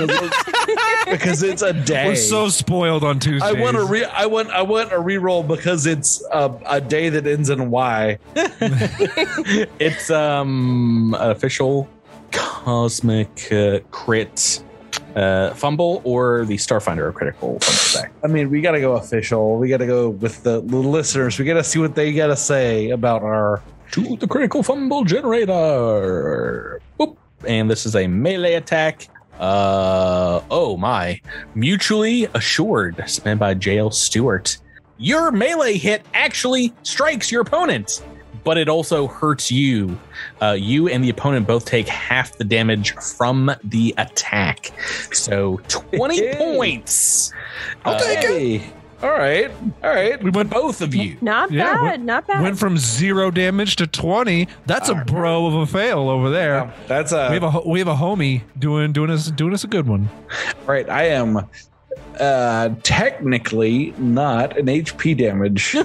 because it's a day? We're so spoiled on Tuesdays. I want a reroll because it's a day that ends in Y. It's official cosmic crit fumble or the Starfinder critical fumble back. I mean, we got to go official. We got to go with the listeners. We got to see what they got to say about our to the critical fumble generator. Boop. And this is a melee attack. Oh my. Mutually assured, spent by JL Stewart. Your melee hit actually strikes your opponent, but it also hurts you. You and the opponent both take half the damage from the attack. So 20 points. I'll take it. All right. We went both of you. Not bad. Went from 0 damage to 20. That's a bro of a fail over there. Yeah, that's we have a homie doing us a good one. Right. I am technically not an HP damage.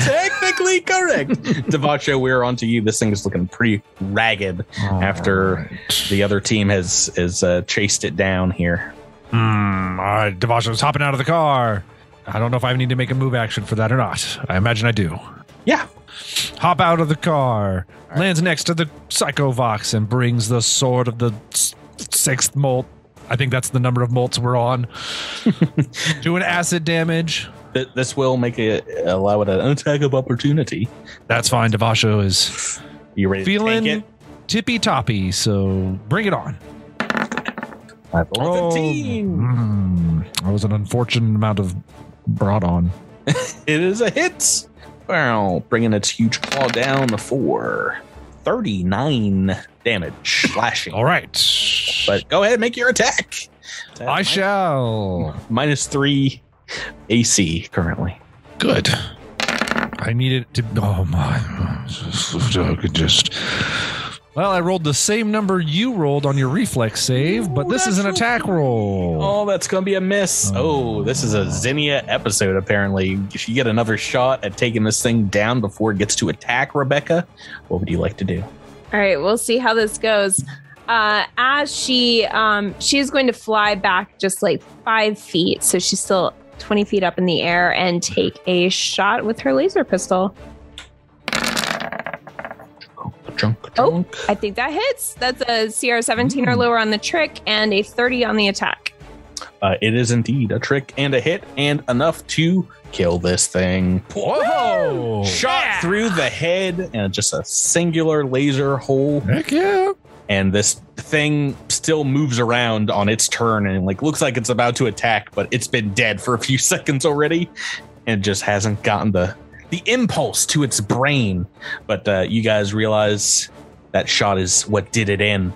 Technically correct. Devasho, we're on to you. This thing is looking pretty ragged after the other team has chased it down here. All right, Devasho's hopping out of the car. I don't know if I need to make a move action for that or not. I imagine I do. Yeah. Hop out of the car, lands next to the Psychovox, and brings the sword of the 6th molt. I think that's the number of molts we're on. Doing acid damage. This will allow it an attack of opportunity. That's fine. Devasho is you ready feeling to tank it? Tippy toppy, so bring it on. 15. That was an unfortunate amount of brought on. It is a hit. Well, bringing its huge claw down for 39 damage, slashing. All right. But go ahead, make your attack. I shall. -3 AC currently. Good. I need it to. Oh my. Well, I rolled the same number you rolled on your reflex save, but this is an attack roll. Oh, that's going to be a miss. Oh, this is a Zinnia episode, apparently. If you get another shot at taking this thing down before it gets to attack, Rebecca, what would you like to do? All right, we'll see how this goes. As she's going to fly back just like 5 feet, so she's still 20 feet up in the air, and take a shot with her laser pistol. Oh, I think that hits. That's a CR 17 or lower on the trick and a 30 on the attack. It is indeed a trick and a hit, and enough to kill this thing. Whoa! Shot through the head and just a singular laser hole. Heck yeah. and this thing still moves around on its turn and like looks like it's about to attack, but it's been dead for a few seconds already and just hasn't gotten the impulse to its brain. But you guys realize that shot is what did it in,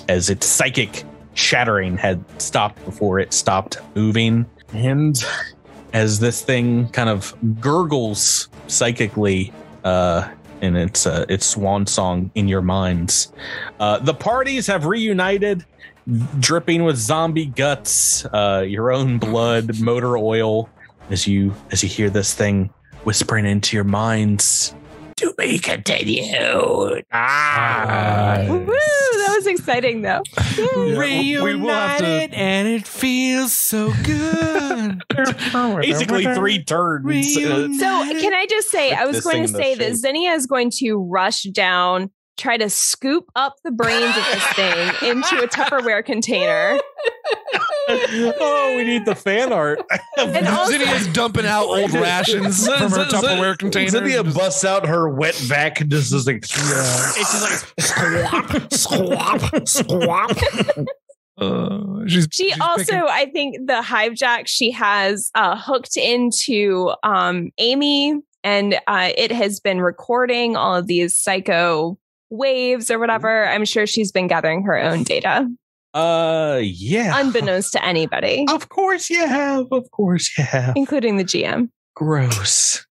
as its psychic shattering had stopped before it stopped moving. And as this thing kind of gurgles psychically in its swan song in your minds, the parties have reunited, dripping with zombie guts, your own blood, motor oil, as you hear this thing whispering into your minds. To be continued. Woo! That was exciting, though. Reunited, and it feels so good. Basically 3 turns. So can I just say, I was going to say that Zinnia is going to rush down, try to scoop up the brains of this thing into a Tupperware container. Oh, we need the fan art. And also, Zinnia's dumping out old rations from her Tupperware container. Zinnia busts out her wet vac and just is like, it's just like squawp. She also, I think the hive jack she has hooked into Amy, and it has been recording all of these psycho waves or whatever. I'm sure she's been gathering her own data. Yeah. Unbeknownst to anybody. Of course you have. Including the GM. Gross.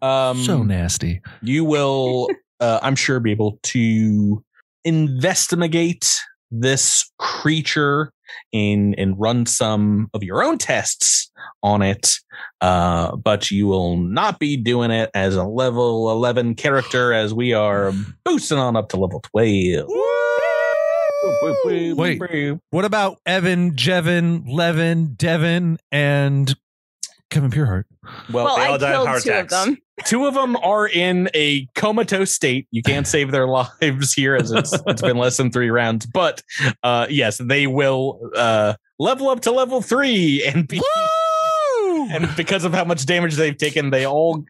So nasty. You will, I'm sure, be able to investigate this creature and run some of your own tests on it. But you will not be doing it as a level 11 character, as we are boosting on up to level 12. Wait, what about Evan, Jevin, Levin, Devin, and Kevin Pureheart? Well, they all I died of killed heart 2 of attacks. them. 2 of them are in a comatose state. You can't save their lives here, as it's been less than 3 rounds. But yes, they will level up to level 3 and be. And because of how much damage they've taken, they all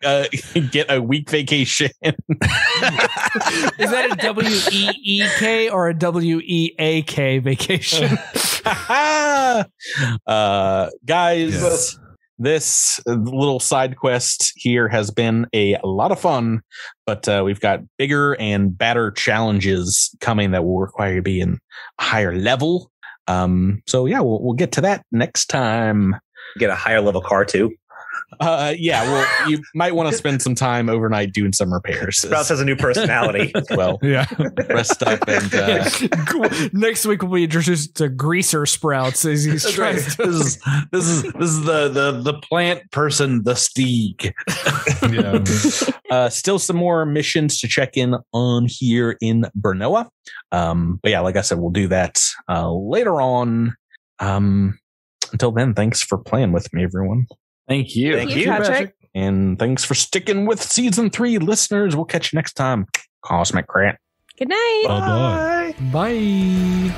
get a week vacation. Is that a WEEK or a WEAK vacation? Guys, Yes. This little side quest here has been a lot of fun, but we've got bigger and badder challenges coming that will require you to be in a higher level. So yeah, we'll get to that next time. Get a higher level car too. Yeah, well, you might want to spend some time overnight doing some repairs. Sprouts has a new personality. Well, Yeah. rest up and Next week we'll be introduced to Greaser Sprouts as he's trying to. this is the plant person, the Steeg. Yeah. still some more missions to check in on here in Bernoa. But yeah, like I said, we'll do that later on. Until then, thanks for playing with me, everyone. Thank you. Thank you, Patrick. And thanks for sticking with season 3, listeners. We'll catch you next time. Cosmic Crat. Good night. Bye-bye. Bye.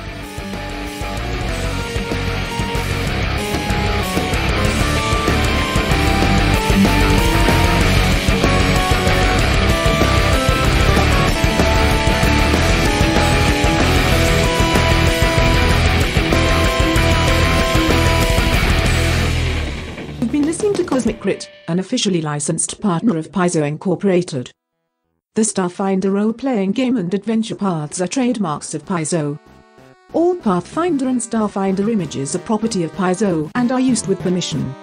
You've been listening to Cosmic Crit, an officially licensed partner of Paizo Incorporated. The Starfinder role-playing game and adventure paths are trademarks of Paizo. All Pathfinder and Starfinder images are property of Paizo and are used with permission.